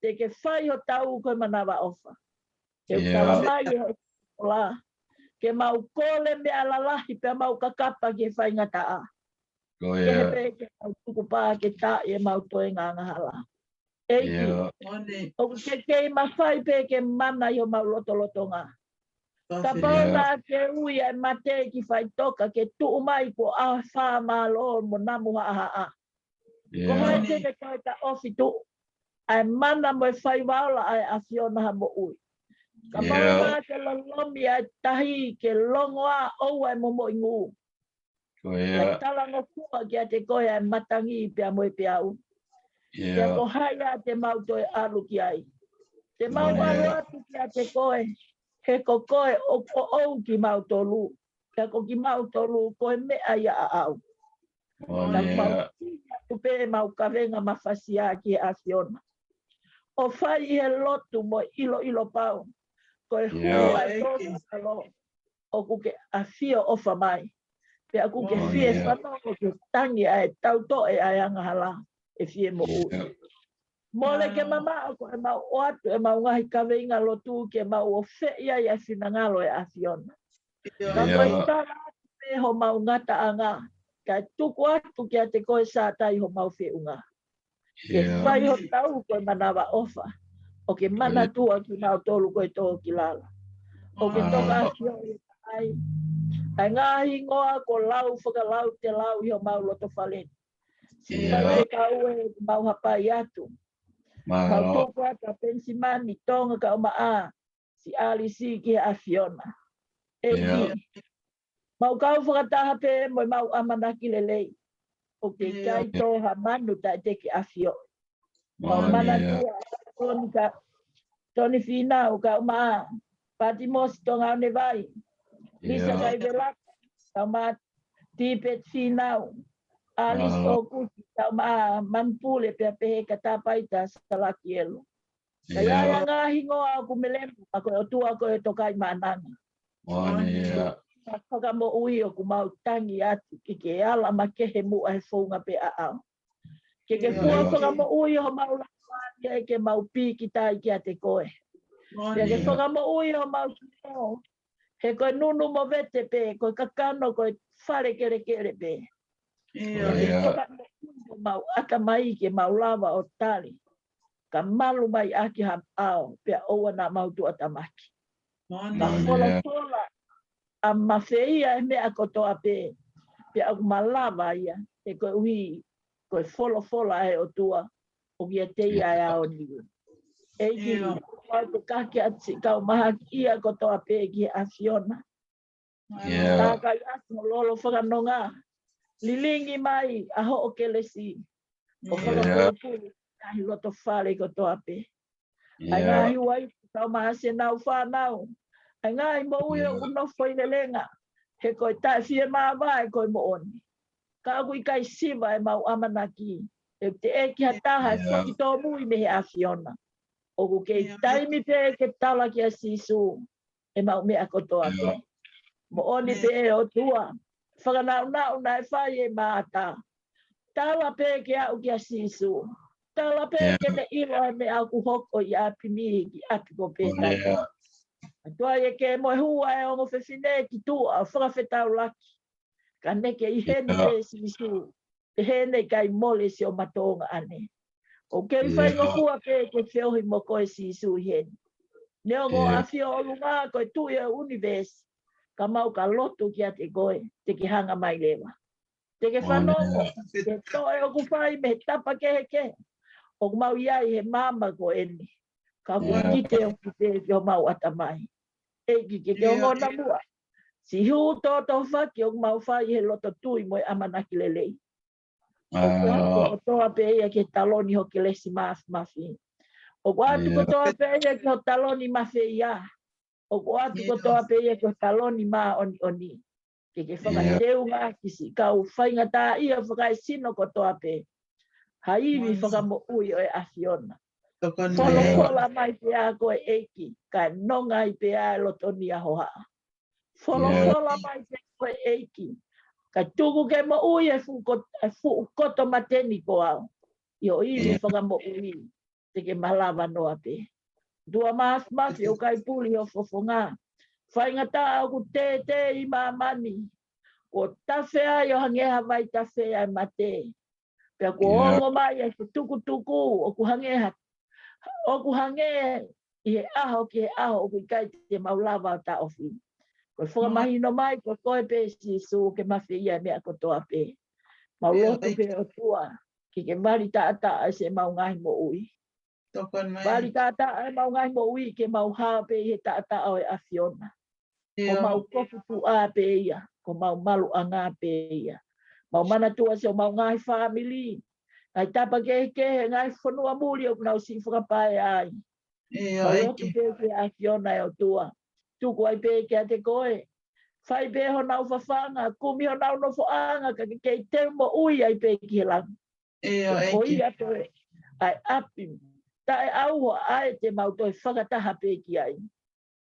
Te ke whai ho tau koe manawa ofa. Ke kalamai e ho la. Ke mau kole me alalahi pe mau kakapa ke whai ngataa. Ke hepe ke mau tukupā ke tā e mau toe ngā ngahala. Eiki. O ke kei mawhai pe ke mana i ho mau loto ngā. Ka pauna ke ui ai mate ki whai toka ke tuu mai ko a wha malo mo namu haa. Ko hai te ke koe ta ofi tu. Ai mana mo e whai waula ai a Fiona ha mo ui. Ka pauna ke lolomi ai tahi ke longoa ou ai mo mo ingu. Ai talango kua ki a te koe ai matangi pia mo e pia u. Ke ko hai a te mau toi alu ki ai. Te mau alu atu ki a te koe. He ko koe o ou ki mau tolu. Ke ko ki mau tolu koe mea ia a au. Ka mau tupe mau kawenga mawhasia ki a Fiona. O whai i he lotu mo ilo pau. Koe hua e tolu alo. O kuke a fio ofa mai. Pe a kuke fie whanongo ke tangi ai tau to e ai angahala. E fie mo ui. Mole ke mama ko e mau oatu e mau ngahi kawenga lotu ke mau o feia i a whinangalo e a Fiona. Ka koe tala me ho mau ngata anga. Ka tuku atu ki a te koe sātai ho mau whiunga. Ke whai ho tau koe manawa ofa. o ke mana tua ki mau tolu koe tō ki lala. O ke toka hio ai. Ai ngahi ngoa ko lau whakalau te lau i o mau loto whaleni. Si whai te kaue mau hapai atu. Mau tōku ata pensimani tonga ka o maa. Si alisi ki a Fiona. E ki. Mau kau whakataha pe mo mau amanaki lelei. O ke kai tōha manu ta te ki a Fiona. Mau mana tua. Toni fina o ka o maa. Pati mosi tonga o ne vai. Lisa kai velaka. Ka o maa tipet finau. Alis o kuki. Ka o maa manpule pe pehe ka tapaita sa laki elu. Kaya ya ngahi ngoa aku melempu. Ako o tua ko e tokai maananga. Whaka mo ui o ku mau tangi atu. Ki ke ala ma kehe mua he whaunga pe a au. Ke fua whaka mo ui o mau lakawani e ke mau pi ki tai ki a te koe. Ke whaka mo ui o mau kino. He koe nunu mo vete pe. Koe kakano koe whare kere kere pe. Ke whaka mo ui o mau ata mai ke mau lava o tali. Ka malu mai aki ha ao. Pea oua na mau tu atamaki. Ka whola whola. A mawhea e mea kotoa pe. Pe au malava ia. E koe ui. Koe whola e o tua. O kia te ia e ao niu. E ki. Koe ko kake ati. Kau maha ia kotoa pe ki a Fiona. Tā kai aso lolo whakanonga. Lilingi mai. A ho o kelesi. O whakapuru. Kahi loto whare kotoa pe. Ai ngahi wai. Kau maha se nau whanau. Ai ngai mo ui o unofo i lelenga. He koe tai fie maa vai koe mo oni. Ka kui kai siva e mau amanaki. E te eki ha taha e whaki tō mui me he a Fiona. O ku kei taimi pe ke tala ki a sisu. E mau mea kotoa pe. Mo oni pe e o tua. Whakanau nau na e whai e maata. Tala pe ke au ki a sisu. Tala pe ke ne ilo e me au ku hoko i a pimi ki apiko pe tai. Tua e ke moe hua e ongo whewhine ki tua, whakawhetau laki. Ka neke i hene pe sisu, te hene kai mole si o matonga ane. O kei whai ngokua pe ke whiohi mo koe sisu i hene. Ne ongo awhio o lunga koe tui e universe, ka mau ka lotu ki a te koe, te ki hanga mai lewa. Te ke whanongo, te toe o ku whai me tapa ke. O mau iai he mama ko eni. Ka kite o kite ki o mau atamai. Eki ke te ongo na mua. Si hu tō whaki o mau whai he loto tui mo e amanaki lelei. O kuako o toa pe ea ke taloni ho ke lesi mafi. O kuatu ko toa pe ea ke ho taloni mafi ia. O kuatu ko toa pe ea ke ho taloni ma oni. Ke whakateu ngā kisi. Kau whainga tā ia whakai sino ko toa pe. Haiwi whakamo ui o e a Fiona. Wholofola mai pea koe eiki, ka nonga i pea lotoni a hoa. Wholofola mai pea koe eiki, ka tuku ke mo ui e fu koto mateni ko au. Io iwi whakamo ui, te ke malawa noa pe. Dua mafi o kai puli o fofonga. Whainga tā au ku te i mamani. Ko tawhea i o hangeha vai tawhea i mate. Pea ko ongo mai e tuku o ku hangeha. O ku hange i he aho ki he aho o ku kai te maulawa o ta ofi. Ko whakamahino mai ko koe pe sisu ke mawhi ia mea kotoa pe. Mauloto pe o tua ki ke mari taata a se maungahi mo ui. Mari taata a maungahi mo ui ke mauha pe he taata o e a Fiona. Ko mau kofu tu a pe ia. Ko mau malu a ngā pe ia. Mau mana tua se o maungahi family. Ai tapa ke ngai whanua muri o kunau si whakapae ai. Mauloto pe a Fiona e o tua. Tuku ai pe ke a te koe. Whai pe ho nau whawhanga, kumi ho nau no whaanga, ka kei te mo ui ai pe ki he lang. O ia toe, ai api, tae au ai te mau toi whakataha pe ki ai.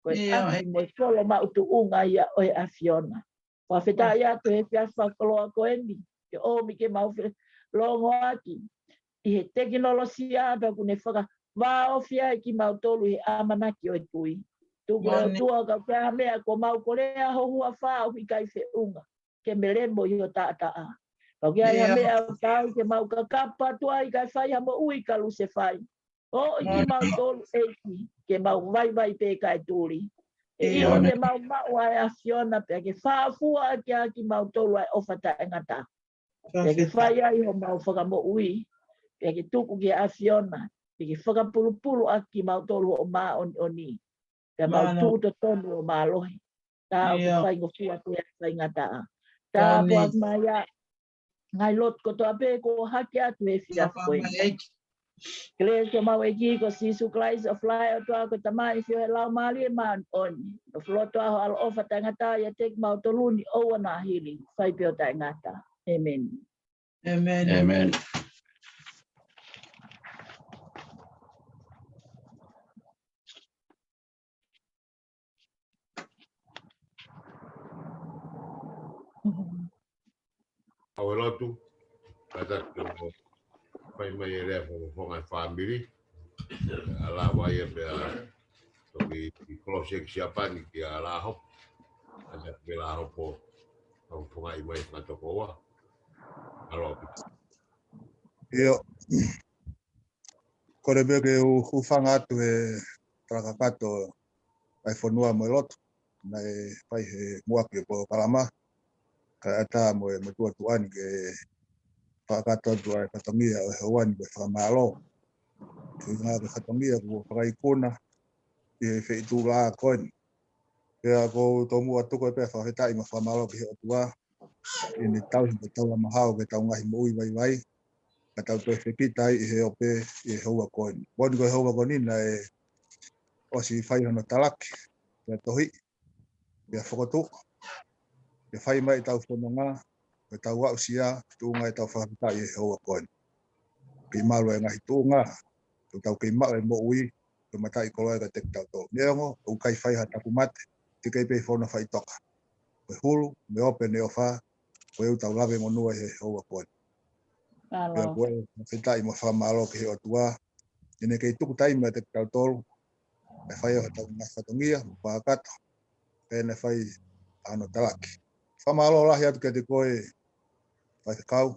Koe api mo solo mau tu unga ia oi a Fiona. Whawheta ia to he whia whakaloa ko eni, ke omi ke mau longo aki. I he teknolosia pa kune whaka, wā ofia ki mau tolu he amanaki o tui. Tuku reo tua ka pēha mea ko mau korea hohua whā hui kai whi unga. Ke me rembo i o tātaa. Kau kia ia mea o tāu ke mau ka kapa tua i kai whai hamo ui ka luse whai. O i mau tolu eiki ke mau vai pe kai tuli. E o te mau ai a Fiona pe ke whaafua ki mau tolu ai ofata engata. Pe ke whai ai ho mau whakamo ui. Pe ke tuku ki a Fiona. Pe ke whakapulupulu aki mau tolu o maa oni. Pe mau tūta tonu o maa lohi. Tā o ke whai ngofua pe a whai ngata. Tā puak mai a ngai lot ko toa pe ko haki atu e whia whakoenga. Kele so mau e ki ko sisu Christ of life o toa ko tamai fio he lau mali e maan oni. No floto aho alo ofa tangata ia tek mau toluni o wana healing. Whai pio tangata. Amen. Amen. Amen. Au e lotu, kata ko whai mai e rea whongai whamiri, ala wai e pia toki i kolose ki siapani ki a laho, kata ke laho po whongai mai whatoko oa, alo api. Io, kore beke u whanga atu e trakakato ai whanua mo e lotu, nei whai he muaki po kalama, ka ata mo e matua tuani ke whakato atu ai katongia o he wani ke whakamalo. Ki ngā ke katongia ko whakaikona, i he whaitu la koin. Pea ko tomu atuko e pea whahetai ma whamalo ki he otua, i ni tau hi tau la mahau ke tau ngahi mo ui vai. Ka tau toi whekitai i he ope i he hoa koin. Wani ko he hoa koin na e osi whai hono talaki, pea tohi, pea whakotu, pea whai mai tau whanonga, pea tau wau sia, tuunga e tau whakatai i he hoa koin. Ki malu e ngahi tuunga, tau ki mau e mo ui, ke matai koloa e ka tek tau tau. Neongo, u kai whai ha taku mate, ti kei pei whona whai toka. Koe hulu, me ope ne o wha, koe u tau lawe ngonua i he hoa koin. Pea koe, whetai mo whamalo ki he otua, ine kei tuku taima te tau tolu, e whai o tau ngā whatongia, whakato, e ne whai ano talaki. Whamalo lahi atu ke te koe, whai kau,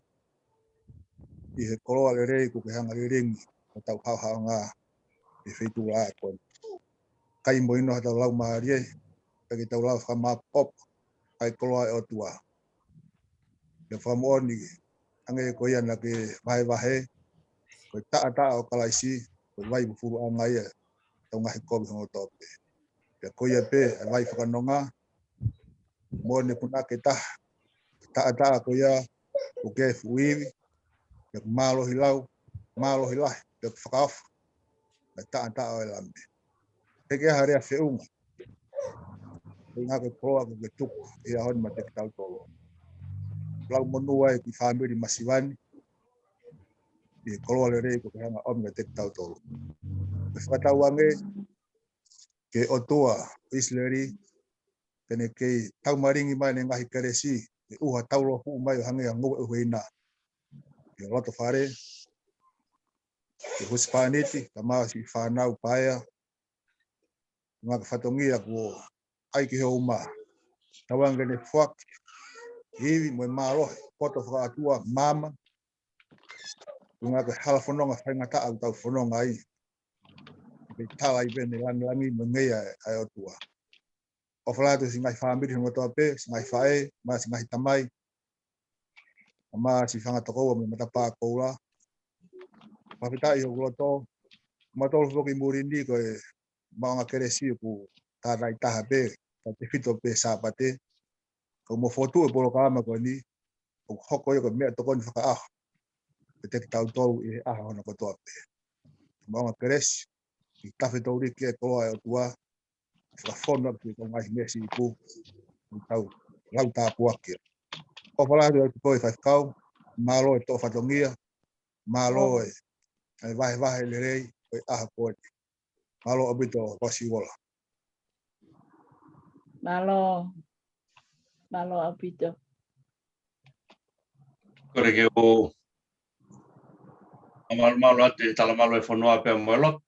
i he koloa le rei ku ke hanga le ringi, o tau hau ngā, i whaitu a koe. Kai mo ino hatau lau maarie, pe ke tau lau whama pop, ai koloa e otua. Le whamuoni, ange koe ana ke vahe, koe taa o kalaisi, koe vai bufuru a ngai e, tau ngahi kobi hongo tope. Pea koe e pe, e vai whakanonga, mo ne puna ke taa koe a, o ke fuiwi, pea malo hilau, malo hilahi, pea whakaofu, e taa o e lambe. Peke harea whiunga, koe ngā ke koroa ko ke tuku, i a honi ma te tau tolo. Lau monua e ki whamiri masiwani, i koloa le rei ko ke hanga omi te tau tolo. Me whakatau ange, ke otua, isleri, kene kei tau maringi mai ne ngahi keresi, ke uha tau lohu mai o hange a ngua uhuina. Ke loto whare, ke huspaniti, ka maa si whanau paia, ngā ka whatongia ko ai ki heo uma. Tawanga ne whak, hiwi mo e maarohe, poto whakaatua, mama, ngā ka hala whanonga whaingata au tau whanonga ai. Ke tala i pene langi mo ngeia ai otua. O whalatu si ngai whamiri hongo toa pe, si ngai whae, maa si ngai tamai, maa si whangatokoua me matapa koula. Papitai ho kuloto, matolo whoki murindi ko e maonga keresi ku tātai taha pe, ka te whito pe sāpate. Ko mo fotu e polo kāma ko ni, ko hoko i ko mea tokoni whaka aho. Pe te tau tau i aho hono ko toa pe. Maonga keresi, i tawhi tau riki e koloa e o tua, whakawhono ki ko ngai mesi i ku, i tau lau tā puakia. O whalatu e koe whaikau, malo e tō whatongia, malo e vahe le rei, koe aha koe. Malo obito wasi wola. Malo apito. Kore ke o malu ate tala malu e whanua pe moelot.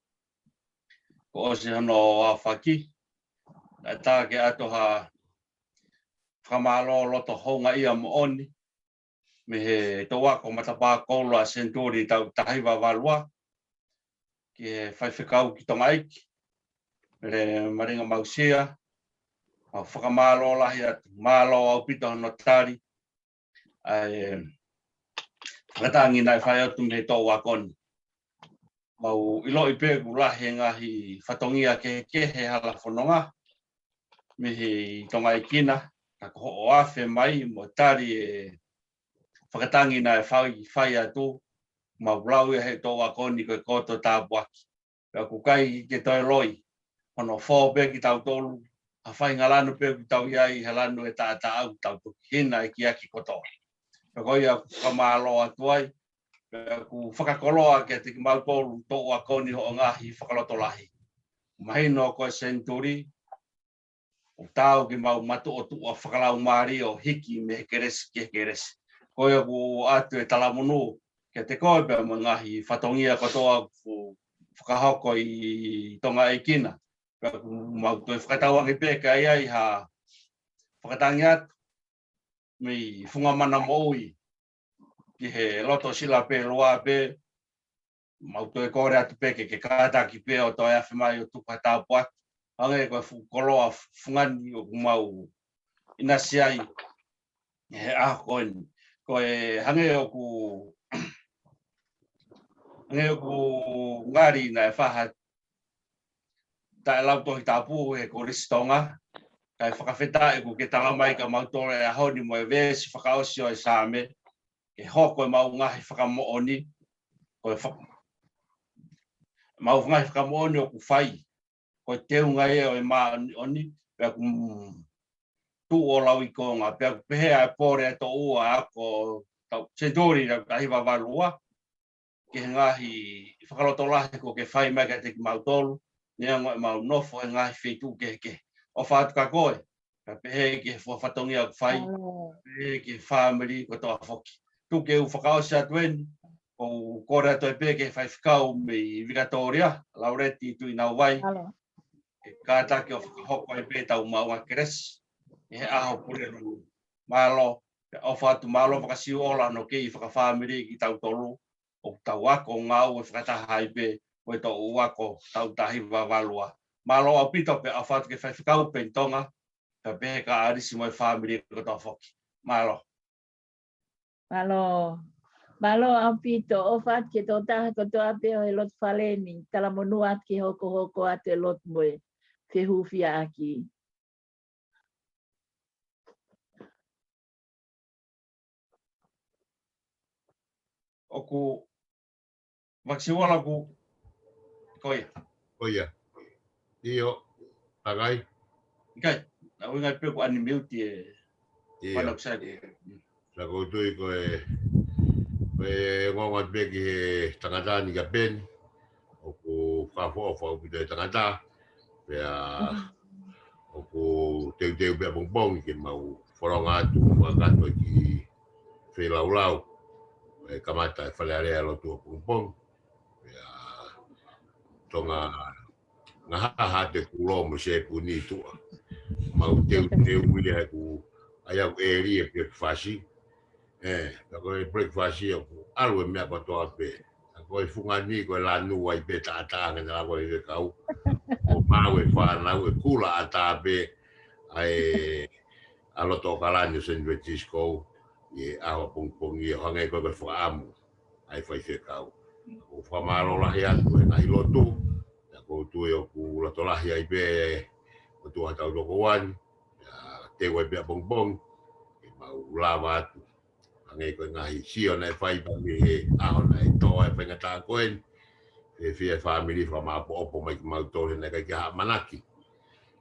Ko osi hano a whaki. E tā ke ato ha whamalo loto honga ia mo oni. Me he toa ko matapa koula senturi tau tahiwa walua. ke whaiwhikau ki tonga iki. Le maringa mausia, au whakamalo lahi atu, malo au pito no tari. Ai whakatangi nai whai atu me tō wakoni. Mau ilo i pēku lahi ngahi whatongia ke he hala whanonga. Mihi tonga i kina, ka koho o awhe mai mo tari e whakatangi nai whai atu. Mau blau e he tō wakoni koe koto tāpuaki. Pea kukai ke toi loi. Ono fō pēki tau tolu. A whai ngalanu pēku tau iai halanu e tāta au tau tuki hina e ki aki kotoa. Pea koi a kamalo atu ai. Pea ku whakakoloa ke te ki mau tolu tō wakoni ho ngahi whakaloto lahi. Mahino koe senturi. O tau ki mau matu o tua whakalau maari o hiki me keresi ke keresi. Koe ku atu e talamunu. Ke te koe pia mo ngahi whatongia kotoa ku whakahoko i tonga e kina. Pea ku mau toi whakatauangi pēka ai ha whakatangi atu. Mi whungamana moui. Ki he loto sila pē loa pē. Mau toi kore atu pēke ke kātaki pē o toi awhi mai o tuka tāpuaki. Hange koe koloa whungani o mau inasi ai. He koe. Koe hange o ku ngari na e whaha tae lau tohi tāpū e ko ristonga. Kai whakawheta e ku ke talamai ka mautore a honi mo e vesi whakaosio e sāme. Ke hoko e mau ngahi whakamooni. Mau ngahi whakamooni o ku whai. Koe teunga e o e maa oni. Pea ku tū o lau i konga. Pea ku pehea e pōre e tō ua ako Centauri na kahiwa walua. Ke ngahi whakaloto lahi ko ke whai mai ka te ki mau tolu. Nea ngoe mau nofo e ngahi whetū ke. O whaatu ka koe. Ka pehe ke whatongia ku whai. Pehe ke whamiri ko toa whoki. Tu ke u whakaosi atu eni. Ko kore atu e pehe ke whai whikau me Victoria. Laureti tu i nau wai. Ke kātaki o whakahoko e pehe tau maunga keresi. E he aho pureru malo. O whaatu malo whakasiu ola no kei whakawhamiri ki tau tolu. O tau ako ngau e whakatahai pe o e tau wako tau tahiwa walua. Malo au pito pe a whatu ke whaiwhikau pe tonga pe pehe ka arisi mo e whamiri ko tau whoki. Malo. Malo au pito o whatu ke tō taha ko tō ape o e lot whaleni. Tala monu at ke hoko atu e lot mo e whihufia aki. Oku Vaksiwala ku koia. Koia. Io, tagai. Ikai, na wingai pe ku ani miuti e whanaksai. Sa koutui koe ngongat peki he tangata ni ka pen. Oku whawhawha upito e tangata. Pea oku teu pea pongpong ke mau whoronga atu wakato ki whelaulau. E kamata e whalearea lotu o pongpong. Tonga ngaha te kulo mo se puni tua. Mau teu ui e ku aya ku eri e breakfast. Ko e breakfast o ku alu e mea patoa pe. Ko e fungani ko e lanu wai pe tata ngana ko e kau. O mau e whanau e kula ata pe ai aloto kalani San Francisco e aho pongpong i hangai ko e whaamu ai whai kau. O whamaro lahi atu e ngai lotu. Ko tu e o ku loto lahi ai pe o tu hatau loko wani. Te wai pe bongbong. E mau lava atu. Hangai ko ngahi sio na e whai pa mi he aho na e toa e whaingata koen. E whia whamiri wha maapo opo mai ki mau tōre na kai ki haa manaki.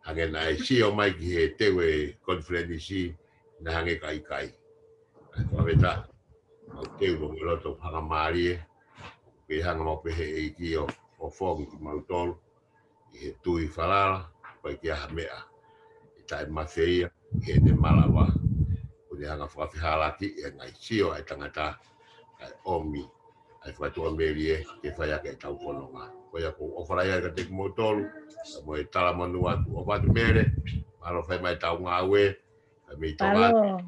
Hangai na e sio mai ki he tewe konferenisi na hangai kai kai. Whaweta. Mau teu no loto whakamari e. Ke hanga mo pe he ki o fongi ki mau tolu. I he tui whalala, pai ki aha mea. I tae mawheia, i he ne malawa. O ne hanga whakawhihalaki, e ngai sio ai tangata, ai omi, ai whatua meri e, ke whaiake e tau whanonga. Koe ako o wharaia ka te mo tolu, mo e tala manu atu o whatu mere, malo whai mai tau ngā ue, ai mei tonga,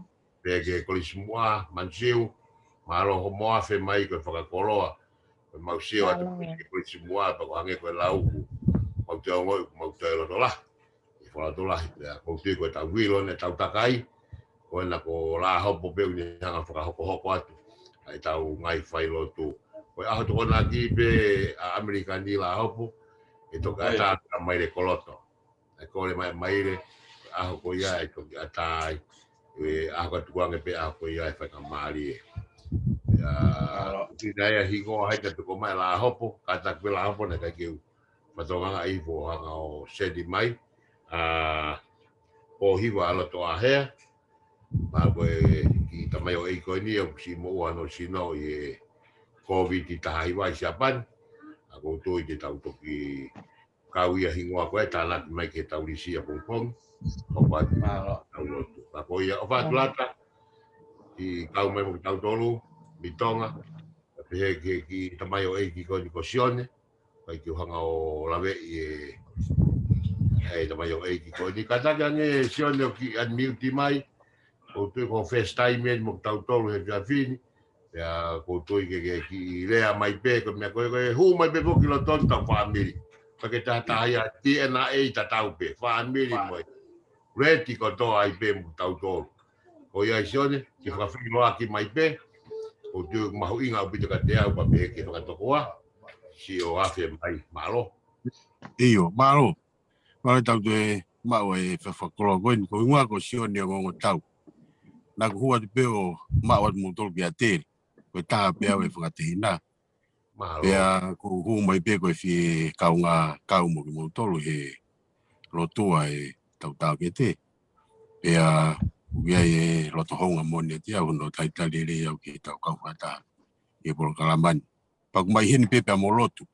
peke kolisumua, mansiu, malo ho moa whe mai koe whakakoloa, mau sio atu ko semua pa ko hange ko lau mau te ngoi mau te lo la e fora to la ko te ko ta wilo ne tau takai ko na ko la hopo pe ni hanga fora hoko atu ai tau ngai fai lo tu ko a to na ki pe American ni la hopo e to ka ta mai le koloto e ko le mai le a ko ia e to ata e a ko tuange pe a ko ia e fa kamali ya idea higo hai te ko mai la hopo kata ko la hopo na ka ki matonga ai vo hanga o sedi mai o hiwa ala to a he ma ko ki tamai o iko ni o si mo ano sino e covid ta hai wa Japan ako to i te tau toki kawia hingoa koe tāna mai ke taurisi a pongpong o watu tau lotu ako ia o watu lata i kau mai mo tau tolu mitonga pehe ke ki tamai o eiki ko ni kosione kai ki hanga o lawe i e tamai o eiki ko ni kataka nge sione o ki admilti mai o tui ko first time mo tau tolu he fiafini ya ko toi ke ki lea mai pe ko me ko hu mai pe ko lo tonta family porque ta ya DNA ta tau pe family mo reti ko to ai pe mo tau to o ya sione ki fa filo aki mai pe o tu ma hu inga o pito ka te au pa pe ke ka to koa si o afe mai malo malo tau te ma o e fa ko ko ngua ko sione ngo tau na ko hua te pe o ma o mo to ki ate ko ta pe o e whakatina. Pea ko hu mai pe ko fi kaunga mo ki mo tolu he lotua e tau ke te. Pea uia e loto honga mone te au no taitali le au ki tau kau whata e polo kalaman. Pa ku mai heni pe mo lotu.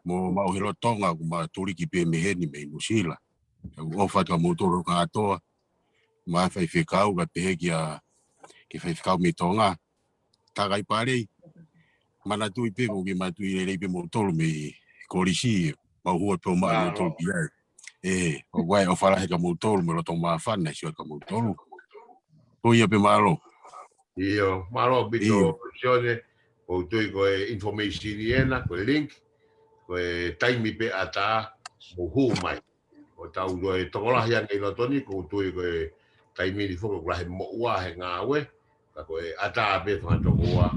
Mo mau he lotonga ku ma turiki pe me heni me musila. O whata mo tolu ka atoa. Ma whai whikau ka pe kia ki whai whikau me tonga. Takai parei. Mana tui pe ko ki matui le pe mo tolu me korisi ma hua pe ma mo tolu pia e o wai o fala he ka mo tolu me lo to ma fa na sio ka mo tolu to ia pe malo io malo bito sione o tui ko information iena ko link ko time pe ata mo hu mai o tau do e tokola ya ngai lo toni ko tui ko time di fo ko la mo wa he ngawe ko ata pe fa to wa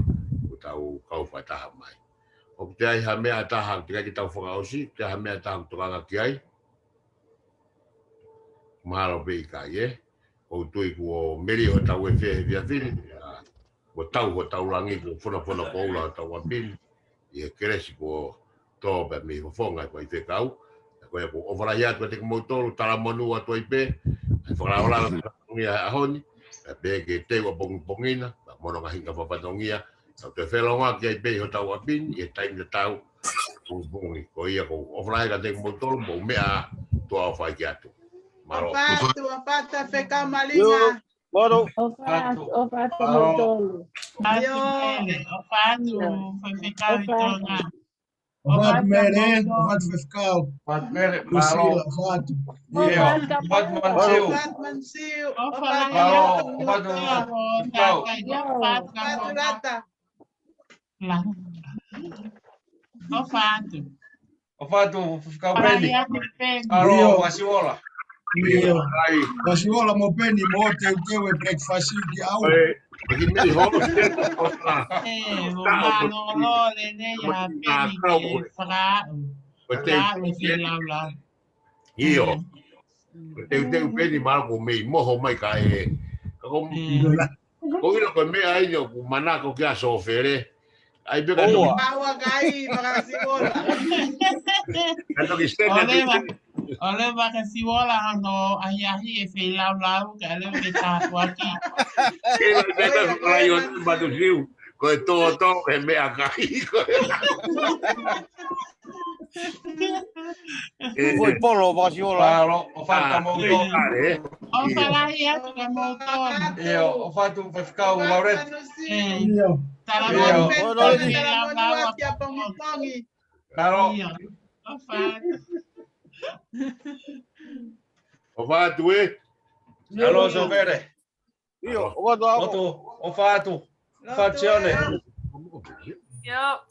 tau kau whataha mai. O te ai ha mea taha, te kai tau whakaosi, te ha mea taha kutoranga ki ai. Mahalo pe i kai e. O tui ku o meri o tau e whea he via whiri. O tau rangi ku whona ko ula o tau wapini. I he keresi ku o tō pe mi whonga ko i whekau. Ko e ku o wharai atu te kumoutoro, tala monu atu ai pe. E whakaola ngia ahoni. E pe ke te wa pongina. Mono ka hinga whapatongia. Tau te whelonga ki ai pe ho tau apini, e taim te tau pungi. Ko ia ko ofrai ka te motoro, mo mea toa whai ki atu. Maro. O pata wheka malinga. O whātu motoro. O whātu wheka witonga. O whātu mere, o whātu whekau. Pat mere Kusila, o whātu. pat mansiu Pat mansiu. O patu Patu lata. O whātu. o fatu kau peni Peni. aro wasiola Io, wasiola mo peni mo te we breakfast ki au. Aki mei holo se ko ta. O malo le ne ya peni ke whakau. Ko te Whakau ke laulau. io. Ko te peni maro ko mei moho mai ka e. Ko ino ko mea ai no ku manako ki aso fere. Ai pe ka no. Awa gai, makasibola. Ka ki stende. Ole baka siwola no ahi e whi laulau ka le me tātua ki. Ke le rayon batu riu. Ko e to he mea kai. Oi polo vasiola aro o fatu mo to O whalahi atu ka mouton. o fatu kau lauret Io, Tala Iyo. mo Tala whi laulau mo a kia pongi. aro O whātu. O fatu e. aro so vere io o watu o fatu facione Yo.